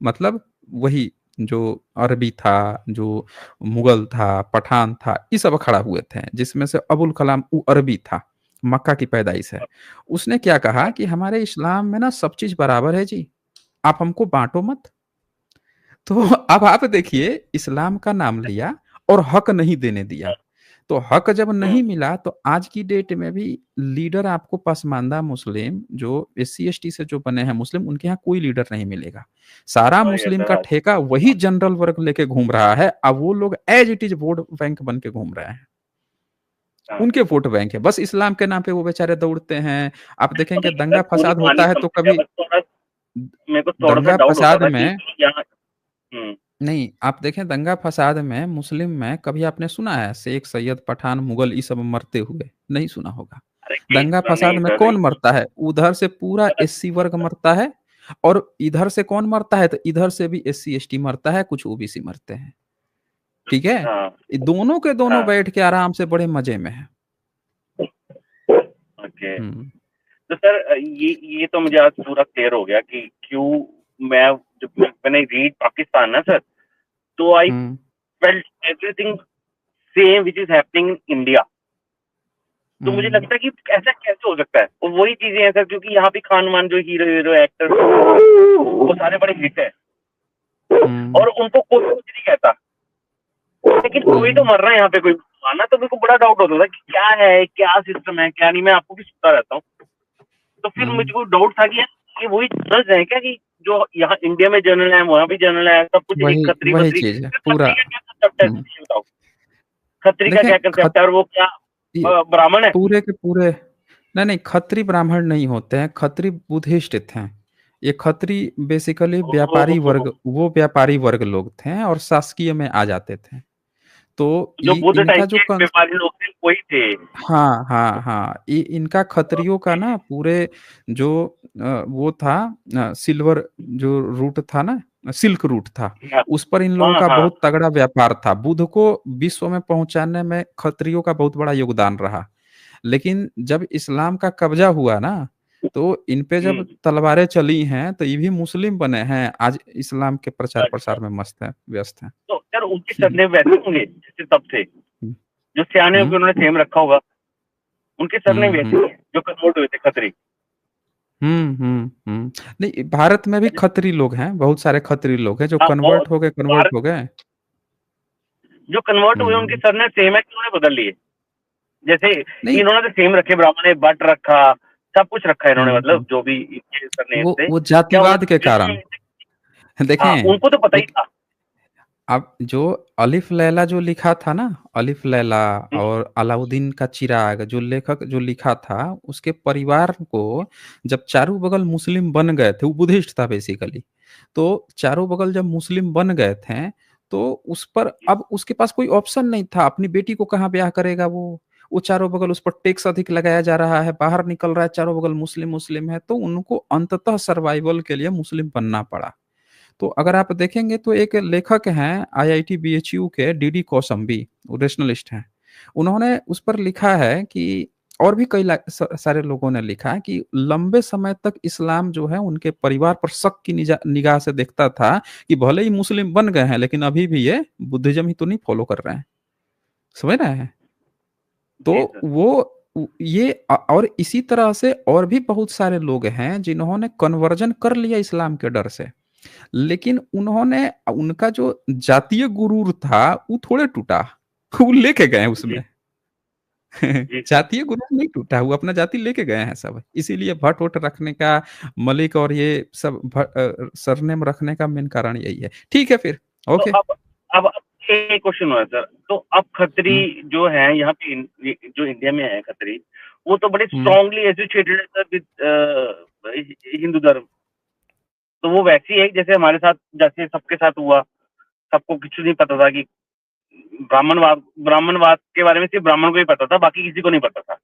मतलब वही जो अरबी था, जो मुगल था, पठान था, ये सब खड़ा हुए थे, जिसमें से अबुल कलाम वो अरबी था, मक्का की पैदाइश है। उसने क्या कहा कि हमारे इस्लाम में ना सब चीज़ बराबर है जी, आप हमको बाँटो मत। तो अब आप देखिए, इस्लाम का नाम लिया और हक नहीं देने दिया। तो हक जब हुँ, नहीं मिला, तो आज की डेट में भी लीडर आपको पसमानदा मुस्लिम जो एससी एसटी से जो बने हैं मुस्लिम, उनके यहाँ कोई लीडर नहीं मिलेगा। सारा वही है मुस्लिम सर का आज। ठेका वही जनरल वर्ग लेके घूम रहा है। अब वो लोग as it is vote bank बन के घूम रहे हैं। हाँ, उनके वोट बैंक है, बस इस्लाम के नाम पे वो बेचारे दौड़ते हैं। आप तो देखेंगे देखिए सर दंगा पूरी फसाद कहानी होता है तो समझ गया कभी बस थोड़ा मेरे को थोड़ा-सा दंगा डाउट होता फसाद था कि में, यहाँ हुँ, नहीं, आप देखें दंगा फसाद में मुस्लिम में कभी आपने सुना है शेख, सैयद, पठान, मुगल ये सब मरते हुए? नहीं सुना होगा। अरे नहीं दंगा सर, फसाद नहीं में सर, कौन नहीं। मरता है? उधर से पूरा एससी वर्ग मरता है, और इधर से कौन मरता है? तो इधर से भी एससी एसटी मरता है, कुछ ओबीसी मरते हैं। ठीक है? हाँ, ये दोनों के दोनों हाँ, बैठ के आराम से बड़े मज़े में हैं। ओके। हुँ, तो सर ये तो मुझे आज पूरा क्लियर हो गया कि क्यों मैं जब मैंने रीड पाकिस्तान ना सर, तो I hmm, felt everything same which is happening in India. तो मुझे हुँ, लगता है कि ऐसा कैसे हो सकता है? और वही चीज़ें हैं सर क्योंकि यहाँ भी खान-मान जो हीरो-हीरो एक्टर वो सारे बड़े हिट हैं हुँ, और उनको कोई कुछ नहीं कहता। लेकिन कोई तो हुँ, मर रहा है यहाँ पे कोई आना तो मेरे को बड़ा डाउट होता था कि क्या है, क्या सिस्टम है, क्या नहीं मैं आपको भी सुनता रहता हूँ। तो फिर हुँ। मुझको डाउट था कि यार ये वही जनरल्स हैं क्या कि जो यहाँ इंडिया में जनरल है, वहाँ भी जनरल है, सब कुछ एक वही वही खत्री-वत्री चीज़ है फिर पूरा। खत्री का क्या कांसेप्ट है हुँ, ये बताओ? खत्री का देखें क्या कांसेप्ट है और वो क्या ये ब्राह्मण है? पूरे के पूरे, नहीं, नहीं, खत्री ब्राह्मण नहीं होते हैं, खत्री बुद्धिस्ट थे। ये खत्री बेसिकली व्यापारी ओह! वर्ग, वो व्यापारी वर्ग लोग थे और शासकीय में आ जाते थे। तो जो इ बुद्ध इनका टाइप जो के कॉन्स व्यापारी लोग थे वही थे। हाँ, हाँ, हाँ। इ इनका खत्रियों का ओके। ना पूरे जो वो था, सिल्वर जो रूट था ना, सिल्क रूट था, हाँ, उस पर इन लोगों हाँ, का हाँ। बहुत तगड़ा व्यापार था। बुद्ध को विश्व में पहुँचाने में खत्रियों का बहुत बड़ा योगदान रहा। लेकिन जब इस्लाम का कब्ज़ा हुआ ना, तो इन पे हुँ, जब तलवारें चली हैं, तो ये भी मुस्लिम बने हैं, आज इस्लाम के अच्छा। प्रचार-प्रसार में मस्त हैं, व्यस्त हैं। तो यार उनके हुँ, सरनेम वैसे होंगे जैसे तब थे? हुँ, जो सियाने हुँ, होके उन्होंने सेम रखा होगा, उनके सरनेम हुँ, वैसे हुँ। ही हैं जो कन्वर्ट हुए थे खत्री? नहीं, भारत में भी खत्री लोग हैं, बहुत सारे खत्री लोग हैं जो हाँ, बहुत कन्वर्ट भारत हो गए। जो कन्वर्ट हुए उनके हुँ। सरनेम सेम है कि उन्होंने बदल लिए। जैसे नहीं। इन्होंने तो सेम रखे, ब्राह्मण ने बट रखा, सब कुछ रखा है इन्होंने, हुँ, मतलब हुँ। जो भी इनके सरनेम थे। वो क्या जातिवाद के कारण। उन्होंने हाँ, देखें, उनको तो पता ही देख था। अब जो अलिफ लैला जो लिखा था ना, अलिफ लैला हुँ, और अलाउद्दीन का चिराग, जो लेखक जो लिखा था, उसके परिवार को जब चारों बगल मुस्लिम बन गए थे, वो बुद्धिस्ट था बेसिकली। तो चारों बगल जब मुस्लिम बन गए थे, तो उस पर जी, अब उसके पास कोई ऑप्शन नहीं था, अपनी बेटी को कहाँ ब्याह करेगा वो? वो चारों बगल उस पर टैक्स अधिक लगाया जा रहा है, बाहर निकल रहा है, चारों बगल मुस्लिम है, तो उनको अंततः सर्वाइवल के लिए मुस्लिम बनना पड़ा। तो अगर आप देखेंगे तो एक लेखक हैं आईआईटी बीएचयू के डीडी कौशंबी, वो रेशनलिस्ट हैं। उन्होंने उस पर लिखा है कि और भी कई सारे लोगों ने लिखा है कि लंबे समय तक इस्लाम जो है उनके परिवार पर शक की निगाह से देखता था कि भले ही मुस्लिम बन गए हैं लेकिन अभी भी ये बुद्धिज्म ही तो नहीं फॉलो कर रहे हैं। समझ रहे हैं? जी तो सर। वो ये और इसी तरह से और भी बहुत सारे लोग हैं जिन्होंने कन्वर्जन कर लिया इस्लाम के डर से। लेकिन उन्होंने उनका जो जातीय गुरूर था, वो थोड़े टूटा, वो लेके गए जी, उसमें। जी सर। जातीय गुरूर नहीं टूटा, वो अपना जाति लेके गए हैं सब। इसीलिए भट्ट-वट्ट रखने का, मलिक और ये सब सरनेम रखने का मेन कारण यही है। ठीक है फिर, तो ओके। अब एक क्वेश्चन हुआ सर, तो अब खत्री हुँ, जो है यहाँ पे जो इंडिया में है खत्री, वो तो बड़े हुँ। स्ट्रांगली एसोसिएटेड है सर विद हिंदू धर्म। तो वो वैसे ही है जैसे हमारे साथ, जैसे सबके साथ हुआ, सबको कुछ नहीं पता था कि ब्राह्मणवाद के बारे में सिर्फ ब्राह्मण को ही पता था, बाकी किसी को नहीं पता था।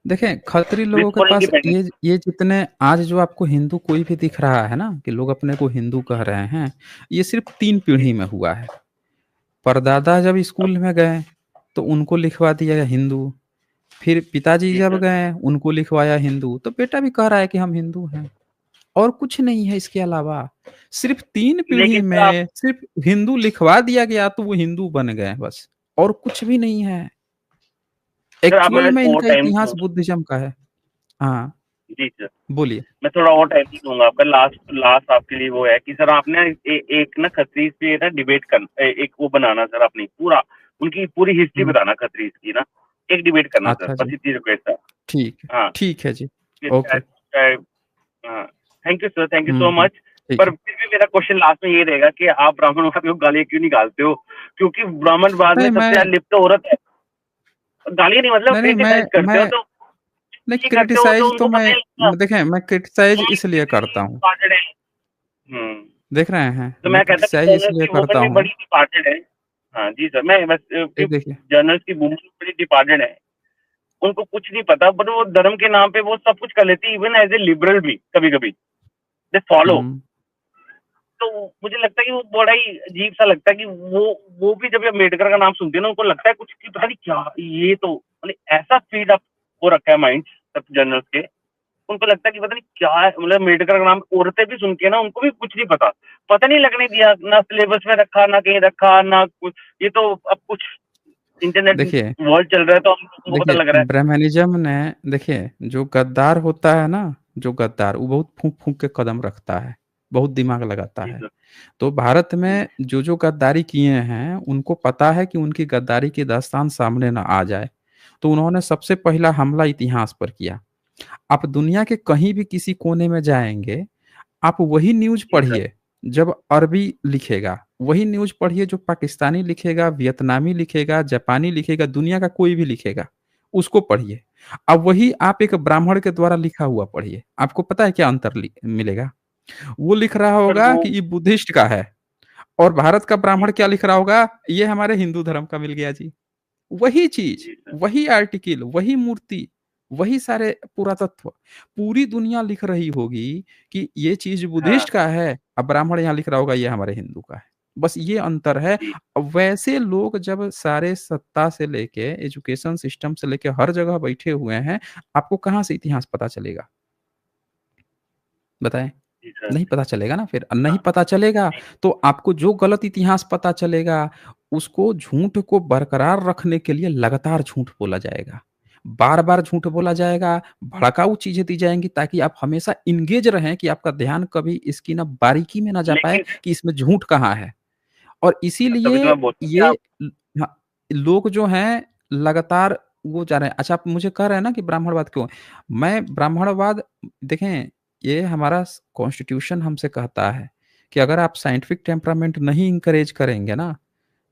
देखें, खत्री विद लोगों के फॉर पास इंडिपेंडेंस। ये जितने आज जो आपको हिंदू कोई भी दिख रहा है ना, कि लोग अपने को हिंदू कह रहे हैं, ये सिर्फ़ 3 जी, पीढ़ी में हुआ है। परदादा जब स्कूल में गए, तो उनको लिखवा दिया हिंदू, फिर पिताजी जी जब सर। गए, उनको लिखवाया हिंदू, तो बेटा भी कह रहा है कि हम हिंदू हैं, और कुछ नहीं है इसके अलावा। सिर्फ़ 3 पीढ़ी लेकिन सर आप में सिर्फ़ हिंदू लिखवा दिया गया, तो वो हिंदू बन गए बस, और कुछ भी नहीं है। सर आप एक्चुअल मैं में और इनका टाइम इतिहास दूँगा। बुद्धिज़्म का है। हाँ, जी सर। बोलिए। मैं थोड़ा और टाइम दूँगा आपका, लास्ट लास्ट आपके लिए वो है कि सर आपने एक ना खत्रीज पे ना डिबेट एक वो बनाना सर, अपनी पूरा उनकी पूरी हिस्ट्री हुँ, बताना खत्रीज की ना, एक डिबेट करना सर, अच्छा बस जी, इतनी रिक्वेस्ट है। ठीक है। हाँ, ठीक है जी, कि ओके। हाँ, thank you sir, thank you hmm, so hmm, much. ठीक पर है। फिर भी मेरा क्वेश्चन लास्ट में ये रहेगा कि आप ब्राह्मणवाद को गालियाँ क्यों निकालते हो? क्योंकि ब्राह्मणवाद में नहीं, सबसे मैं ज़्यादा लिप्त औरत है। गालियाँ नहीं मतलब नहीं, क्रिटिसाइज़ करते हो मैं तो नहीं, नहीं करते हो तो क्रिटिसाइज़ तो उनको पता ही नहीं लगता। देखें, मैं क्रिटिसाइज़ वुमन इसलिए भी करता हूँ, डिपार्टेड है। हुँ। देख रहे हैं? तो मैं मैं कहता क्रिटिसाइज़ हूँ कि जर्नल्स इसलिए की करता वुमन भी हूँ, बड़ी डिपार्टेड है। हाँ जी सर, मैं बस ये कि देखिए जर्नल्स की वुमन बड़ी डिपार्टेड है। उनको कुछ नहीं पता, बट वो धर्म के नाम पे वो सब कुछ कर लेती है, इवन एज़ ए लिबरल भी कभी-कभी। They follow. हुँ, तो मुझे लगता है कि वो बड़ा ही अजीब-सा लगता है कि वो भी जब ये अम्बेडकर का नाम सुनते हैं ना, उनको लगता है कुछ कि पता नहीं क्या ये तो मतलब ऐसा फीड अप हो रखा है माइंड सब जर्नल्स के। उनको लगता है कि पता नहीं क्या है, मतलब अम्बेडकर का नाम औरतें भी सुन के ना उनको भी कुछ नहीं पता। पता नहीं लगने दिया, ना सिलेबस में रखा, ना कहीं रखा, ना कुछ। ये तो अब कुछ इंटरनेट देखिए वर्ल्ड चल रहा है तो हमको पता देखिए, लग रहा है। ब्राह्मणिज़्म ने देखिए, जो गद्दार होता है ना, जो गद्दार, वो बहुत फूँक-फूँक के कदम रखता है, बहुत दिमाग लगाता जी है। सर। तो भारत जी, में जो गद्दारी किए हैं, उनको पता है कि उनकी गद्दारी की दास्तान सामने ना आ जाए, तो उन्होंने सबसे पहला हमला इतिहास पर किया। आप दुनिया के कहीं भी किसी कोने में जाएँगे, आप वही न्यूज़ जी सर। पढ़िए, जब अरबी लिखेगा, वही न्यूज़ पढ़िए जो पाकिस्तानी लिखेगा, वियतनामी लिखेगा, जापानी लिखेगा, दुनिया का कोई भी लिखेगा, उसको पढ़िए। अब वही आप एक ब्राह्मण के द्वारा लिखा हुआ पढ़िए, आपको पता है क्या अंतर मिलेगा? वो लिख रहा सर होगा वो कि ये बुद्धिस्ट का है, और भारत का जी ब्राह्मण सर। क्या लिख रहा होगा? ये हमारे हिंदू धर्म का मिल गया जी। वही चीज़, जी सर। वही आर्टिकल, वही मूर्ति, वही सारे पुरातत्व, पूरी दुनिया लिख रही होगी कि ये चीज़ हाँ, बुद्धिस्ट का है, अब ब्राह्मण यहाँ लिख रहा होगा ये हमारे हिंदू का है। बस ये अंतर है। जी। वैसे लोग जब सारे सत्ता से लेके, एजुकेशन सिस्टम से लेके हर जगह बैठे हुए हैं, आपको कहाँ से इतिहास पता चलेगा? बताएँ? जी सर। नहीं पता चलेगा ना फिर। नहीं हाँ, पता चलेगा, जी, तो आपको जो गलत इतिहास पता चलेगा, उसको झूठ को बरकरार रखने के लिए लगातार झूठ बोला जाएगा। बार-बार झूठ बोला जाएगा, भड़काऊ चीज़ें दी जाएँगी ताकि आप हमेशा एंगेज रहें कि आपका ध्यान कभी इसकी ना बारीकी में ना जा पाए लेकिन कि इसमें झूठ कहाँ है। और तभी तो इसीलिए मैं बोलता हूँ कि ये आप हाँ, लोग जो हैं लगातार वो जा रहे हैं। अच्छा, आप मुझे कह रहे हैं ना कि ब्राह्मणवाद क्यों? मैं ब्राह्मणवाद देखें, ये हमारा कॉन्स्टिट्यूशन हमसे कहता है कि अगर आप साइंटिफिक टेम्परामेंट नहीं एनकरेज करेंगे ना,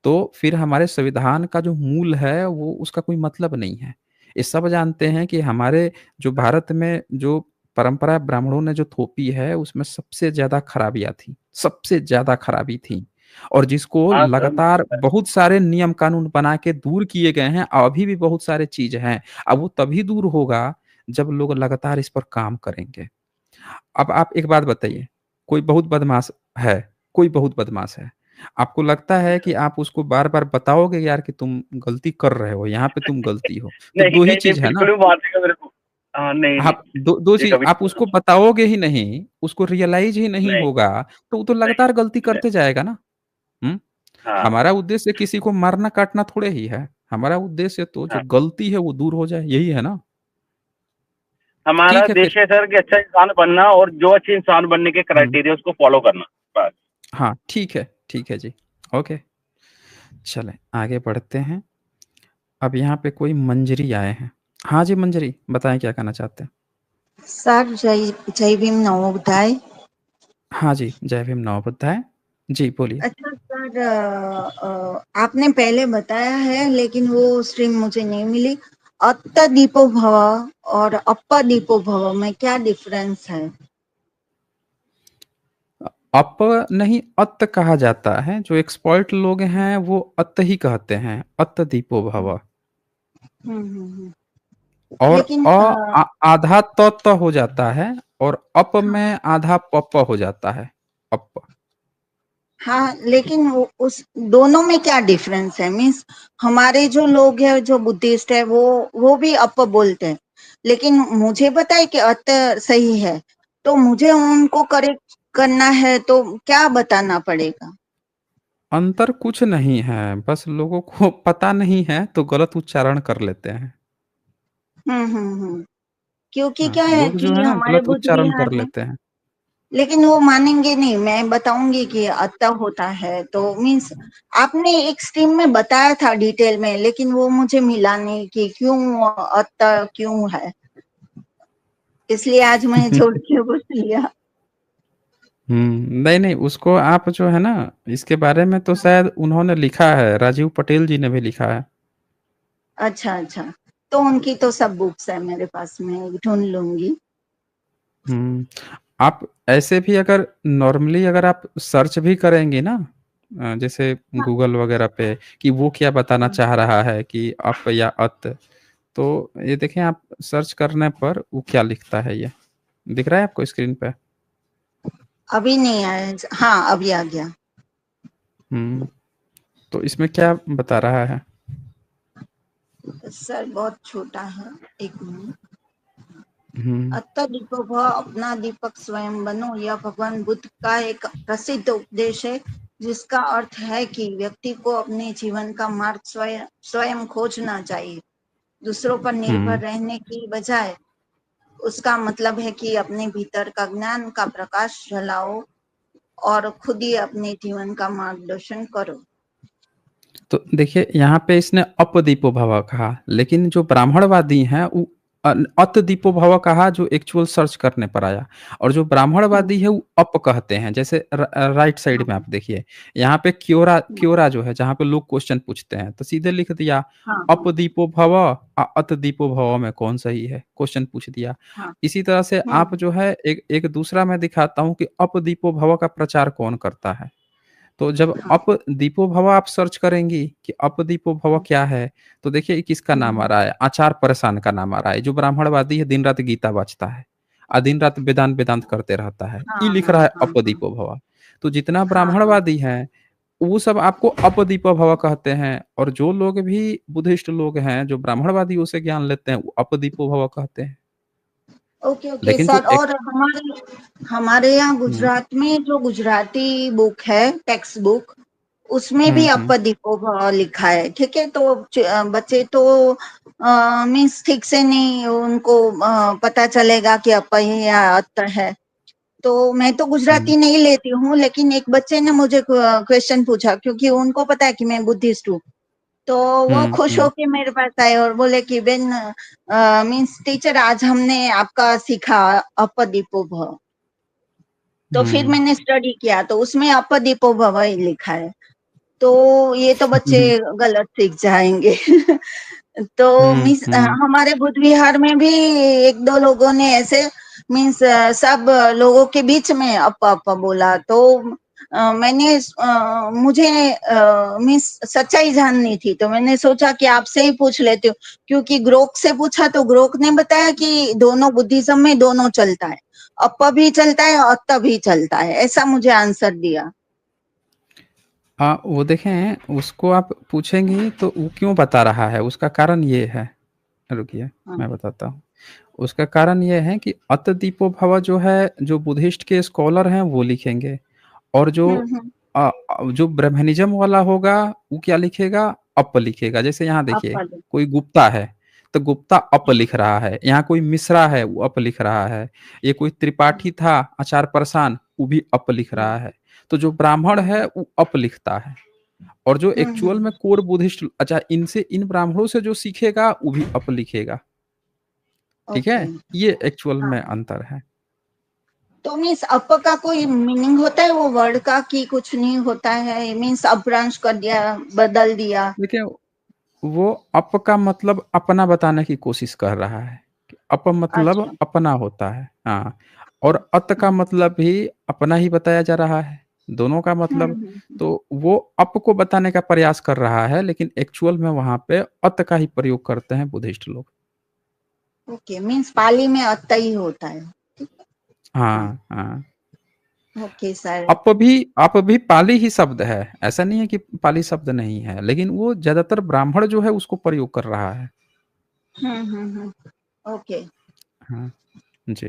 तो फिर हमारे संविधान का जो मूल है वो उसका कोई मतलब नहीं है। ये सब जानते हैं कि हमारे जो भारत में जो परंपरा ब्राह्मणों ने जो थोपी है उसमें सबसे ज़्यादा खराबियाँ थी, सबसे ज़्यादा खराबी थी। और जिसको हाँ सर, लगातार बहुत सारे नियम कानून बना के दूर किए गए हैं, अभी भी बहुत सारे चीज़ हैं। अब वो तभी दूर होगा जब लोग लगातार इस पर काम करेंगे। अब आप एक बात बताइए, कोई बहुत बदमाश है, कोई बहुत बदमाश है। आपको लगता है कि आप उसको बार-बार बताओगे यार कि तुम गलती कर रहे हो, यहाँ पे तुम गलती हो। तो नहीं, 2 ही नहीं, नहीं, चीज़ है ना, बिल्कुल भी मारने मेरे को नहीं, नहीं, आप दो ये चीज़ कभी आप नहीं उसको बोला। बताओगे ही नहीं, उसको रियलाइज़ ही नहीं नहीं, होगा, तो वो तो नहीं, लगातार गलती नहीं, करते जाएगा ना। हुँ? हाँ, हमारा उद्देश्य किसी को मारना-काटना थोड़े ही है। हमारा उद्देश्य तो जो हाँ। गलती है वो दूर हो जाए, यही है ना? हमारा ठीक है फिर। उद्देश्य है सर कि अच्छा इंसान बनना और जो अच्छे इंसान बनने के हुँ। क्राइटेरिया उसको फॉलो करना, बस। हाँ, ठीक है जी। ओके, चलें आगे बढ़ते हैं। अब यहाँ पे कोई मंजरी आए हैं। हाँ जी, मंजरी बताएँ क्या कहना चाहते हैं? सर जय जय भीम नमोबुद्धाय। हाँ जी, जय भीम नमो बुद्धाय। जी, बोलिए। अच्छा सर, आपने पहले बताया है लेकिन वो स्ट्रीम मुझे नहीं मिली। अत्त दीपो भव और अप्प दीपो भव में क्या डिफरेंस है? अप नहीं अत्त कहा जाता है, जो एक्सपर्ट लोग हैं वो अत्त ही कहते हैं, अत्त दीपो भव। हम्म। और लेकिन आधा त त हो जाता है और अप में आधा प प हो जाता है, अप। हाँ, लेकिन उस दोनों में क्या डिफरेंस है? मीन्स हमारे जो लोग हैं जो बुद्धिस्ट है वो भी अप बोलते हैं, लेकिन मुझे पता है कि अत सही है, तो मुझे उनको करेक्ट करना है तो क्या बताना पड़ेगा? अंतर कुछ नहीं है, बस लोगों को पता नहीं है तो गलत उच्चारण कर लेते हैं। हम्म। क्योंकि हाँ, क्या है लोग कि जो है ना हमारे गलत बुद्ध उच्चारण कर विहार में, लेते हैं। लेकिन वो मानेंगे नहीं। मैं बताऊंगी कि अत्ता होता है तो मीन्स आपने एक स्ट्रीम में बताया था डिटेल में, लेकिन वो मुझे मिला नहीं कि क्यों अत्ता क्यों है, इसलिए आज मैं जोड़ के पूछ लिया। नहीं, उसको आप जो है ना इसके बारे में तो शायद उन्होंने लिखा है, राजीव पटेल जी ने भी लिखा है। अच्छा, तो उनकी तो सब बुक्स है मेरे पास, मैं ढूंढ लूंगी। हुँ, आप ऐसे भी अगर नॉर्मली अगर आप सर्च भी करेंगी ना जैसे हाँ, गूगल वगैरह पे कि वो क्या बताना चाह रहा है कि अप या अत, तो ये देखें आप सर्च करने पर वो क्या लिखता है ये, दिख रहा है आपको स्क्रीन पे? अभी नहीं आया। हाँ, अभी आ गया। हुँ, तो इसमें क्या बता रहा है? सर बहुत छोटा है, एक मिनट। हुँ, अतः दीपक भव, अपना दीपक स्वयं बनो, यह भगवान बुद्ध का एक प्रसिद्ध उपदेश है, जिसका अर्थ है कि व्यक्ति को अपने जीवन का मार्ग स्वयं खोजना चाहिए। दूसरों पर निर्भर हुँ। रहने की बजाय उसका मतलब है कि अपने भीतर का ज्ञान का प्रकाश जलाओ और खुद ही अपने जीवन का मार्गदर्शन करो। तो देखिए यहाँ पे इसने अपदीपो भव कहा, लेकिन जो ब्राह्मणवादी हैं वो अतदीपो भव कहा जो एक्चुअल सर्च करने पर आया, और जो हम्म, ब्राह्मणवादी है वो अप कहते हैं। जैसे राइट साइड में हाँ, आप देखिए, यहाँ पे क्योरा हाँ, क्योरा जो है जहाँ पे लोग क्वेश्चन पूछते हैं तो सीधे लिख दिया हाँ, अपदीपो भव अतदीपो भव में कौन सही है, क्वेश्चन पूछ दिया। हाँ, इसी तरह से आप हम्म, जो है एक एक दूसरा मैं दिखाता हूँ कि अपदीपो भव का प्रचार कौन करता है। तो जब हाँ, अप दीपो भव आप सर्च करेंगी कि अप दीपो भव क्या है, तो देखिए किसका नाम आ हम्म, रहा है, आचार परेशान का नाम आ रहा है, जो ब्राह्मणवादी है, दिन-रात गीता वाचता है, दिन-रात वेदांत वेदांत करते रहता है, हाँ, ये लिख हाँ, रहा है हाँ, अप दीपो भव। तो जितना हाँ, हाँ, ब्राह्मणवादी हैं, वो सब आपको अप दीपो भव कहते हैं, और जो लोग भी बुद्धिस्ट लोग हैं, जो ब्राह्मणवादियों से ज्ञान लेते हैं, वो अप दीपो भव कहते हैं। ओके लेकिन जो सर। और हमारे यहाँ हुँ, गुजरात में जो गुजराती बुक है, टेक्स्ट बुक, उसमें भी हम्म। अपदीपो भव लिखा है, ठीक है। तो बच्चे तो मीन्स ठीक से नहीं उनको पता चलेगा कि अप है या अत है। तो मैं तो गुजराती नहीं लेती हूँ, लेकिन एक बच्चे ने मुझे क्वेश्चन पूछा, क्योंकि उनको पता है कि मैं बुद्धिस्ट हूँ। तो वो खुश होके मेरे पास आए और बोले कि बेन मीन्स टीचर आज हमने आपका सीखा अपदीपो भव। तो फिर मैंने स्टडी किया तो उसमें अपदीपो भव ही लिखा है। तो ये तो बच्चे गलत सीख जाएंगे। तो मीन्स हमारे बुद्ध विहार में भी एक दो लोगों ने ऐसे मीन्स सब लोगों के बीच में अप बोला। तो मैंने मुझे मीन्स सच्चाई जाननी थी, तो मैंने सोचा कि आपसे ही पूछ लेती हूँ, क्योंकि ग्रोक से पूछा तो ग्रोक ने बताया कि दोनों बुद्धिज्म में दोनों चलता है, अप भी चलता है अत भी चलता है, ऐसा मुझे आंसर दिया। हाँ, वो देखें उसको आप पूछेंगी तो वो क्यों बता रहा है, उसका कारण ये है। रुकिए मैं बताता हूँ। उसका कारण ये है कि अत दीपो भव जो है, जो बुद्धिस्ट के स्कॉलर हैं वो लिखेंगे, और जो ब्रह्मनिज्म वाला होगा वो क्या लिखेगा, अप लिखेगा। जैसे यहाँ देखिए अप कोई गुप्ता है तो गुप्ता अप लिख रहा है, यहाँ कोई मिश्रा है वो अप लिख रहा है, ये कोई त्रिपाठी था आचार परसान वो भी अप लिख रहा है। तो जो ब्राह्मण है वो अप लिखता है, और जो एक्चुअल में कोर बुद्धिस्ट, अच्छा इनसे इन ब्राह्मणों से जो सीखेगा वो भी अप लिखेगा। ठीक ओके। है, ये एक्चुअल में हाँ, अंतर है। तो मीन्स अप का कोई मीनिंग होता है वो वर्ड का कि कुछ नहीं होता है, मीन्स अपभ्रंश कर दिया, बदल दिया? देखिए वो अप का मतलब अपना बताने की कोशिश कर रहा है कि अप मतलब अच्छा। अपना होता है, हाँ। और अत का मतलब भी अपना ही बताया जा रहा है, दोनों का मतलब। तो वो अप को बताने का प्रयास कर रहा है, लेकिन एक्चुअल में वहां पे अत का ही प्रयोग करते हैं बुद्धिस्ट लोग। ओके, मीन्स पाली में अत ही होता है, ठीक है। हाँ, हाँ हाँ। Okay sir. अप भी पाली ही शब्द है, ऐसा नहीं है कि पाली शब्द नहीं है, लेकिन वो ज्यादातर ब्राह्मण जो है उसको प्रयोग कर रहा है। ओके। हाँ जी।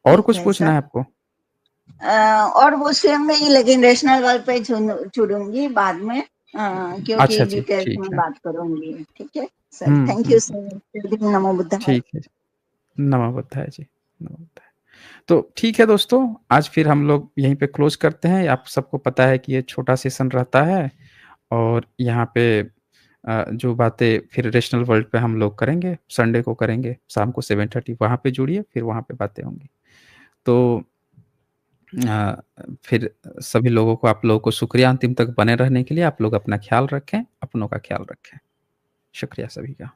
और ठीक कुछ है पूछना सर। है आपको? और वो सेम नहीं, लेकिन रेशनल वर्ड पे जुड़ूंगी बाद में, क्योंकि अच्छा जी, डिटेल्स ठीक में है। बात करूंगी, ठीक है sir. Thank you hmm. Sir. नमो बुद्धाय। ठीक है। नमो बुद्धाय जी, नमो बुद्धाय। तो ठीक है दोस्तों, आज फिर हम लोग यहीं पे क्लोज़ करते हैं। आप सबको पता है कि ये छोटा सेशन रहता है, और यहाँ पे जो बातें फिर रेशनल वर्ल्ड पे हम लोग करेंगे, संडे को करेंगे, शाम को 7:30 वहाँ पे जुड़िए, फिर वहाँ पे बातें होंगी। तो अ, फिर सभी लोगों को, आप लोगों को शुक्रिया अंतिम तक बने रहने के लिए। आप लोग अपना ख़्याल रखें, अपनों का ख़्याल रखें। शुक्रिया सभी का।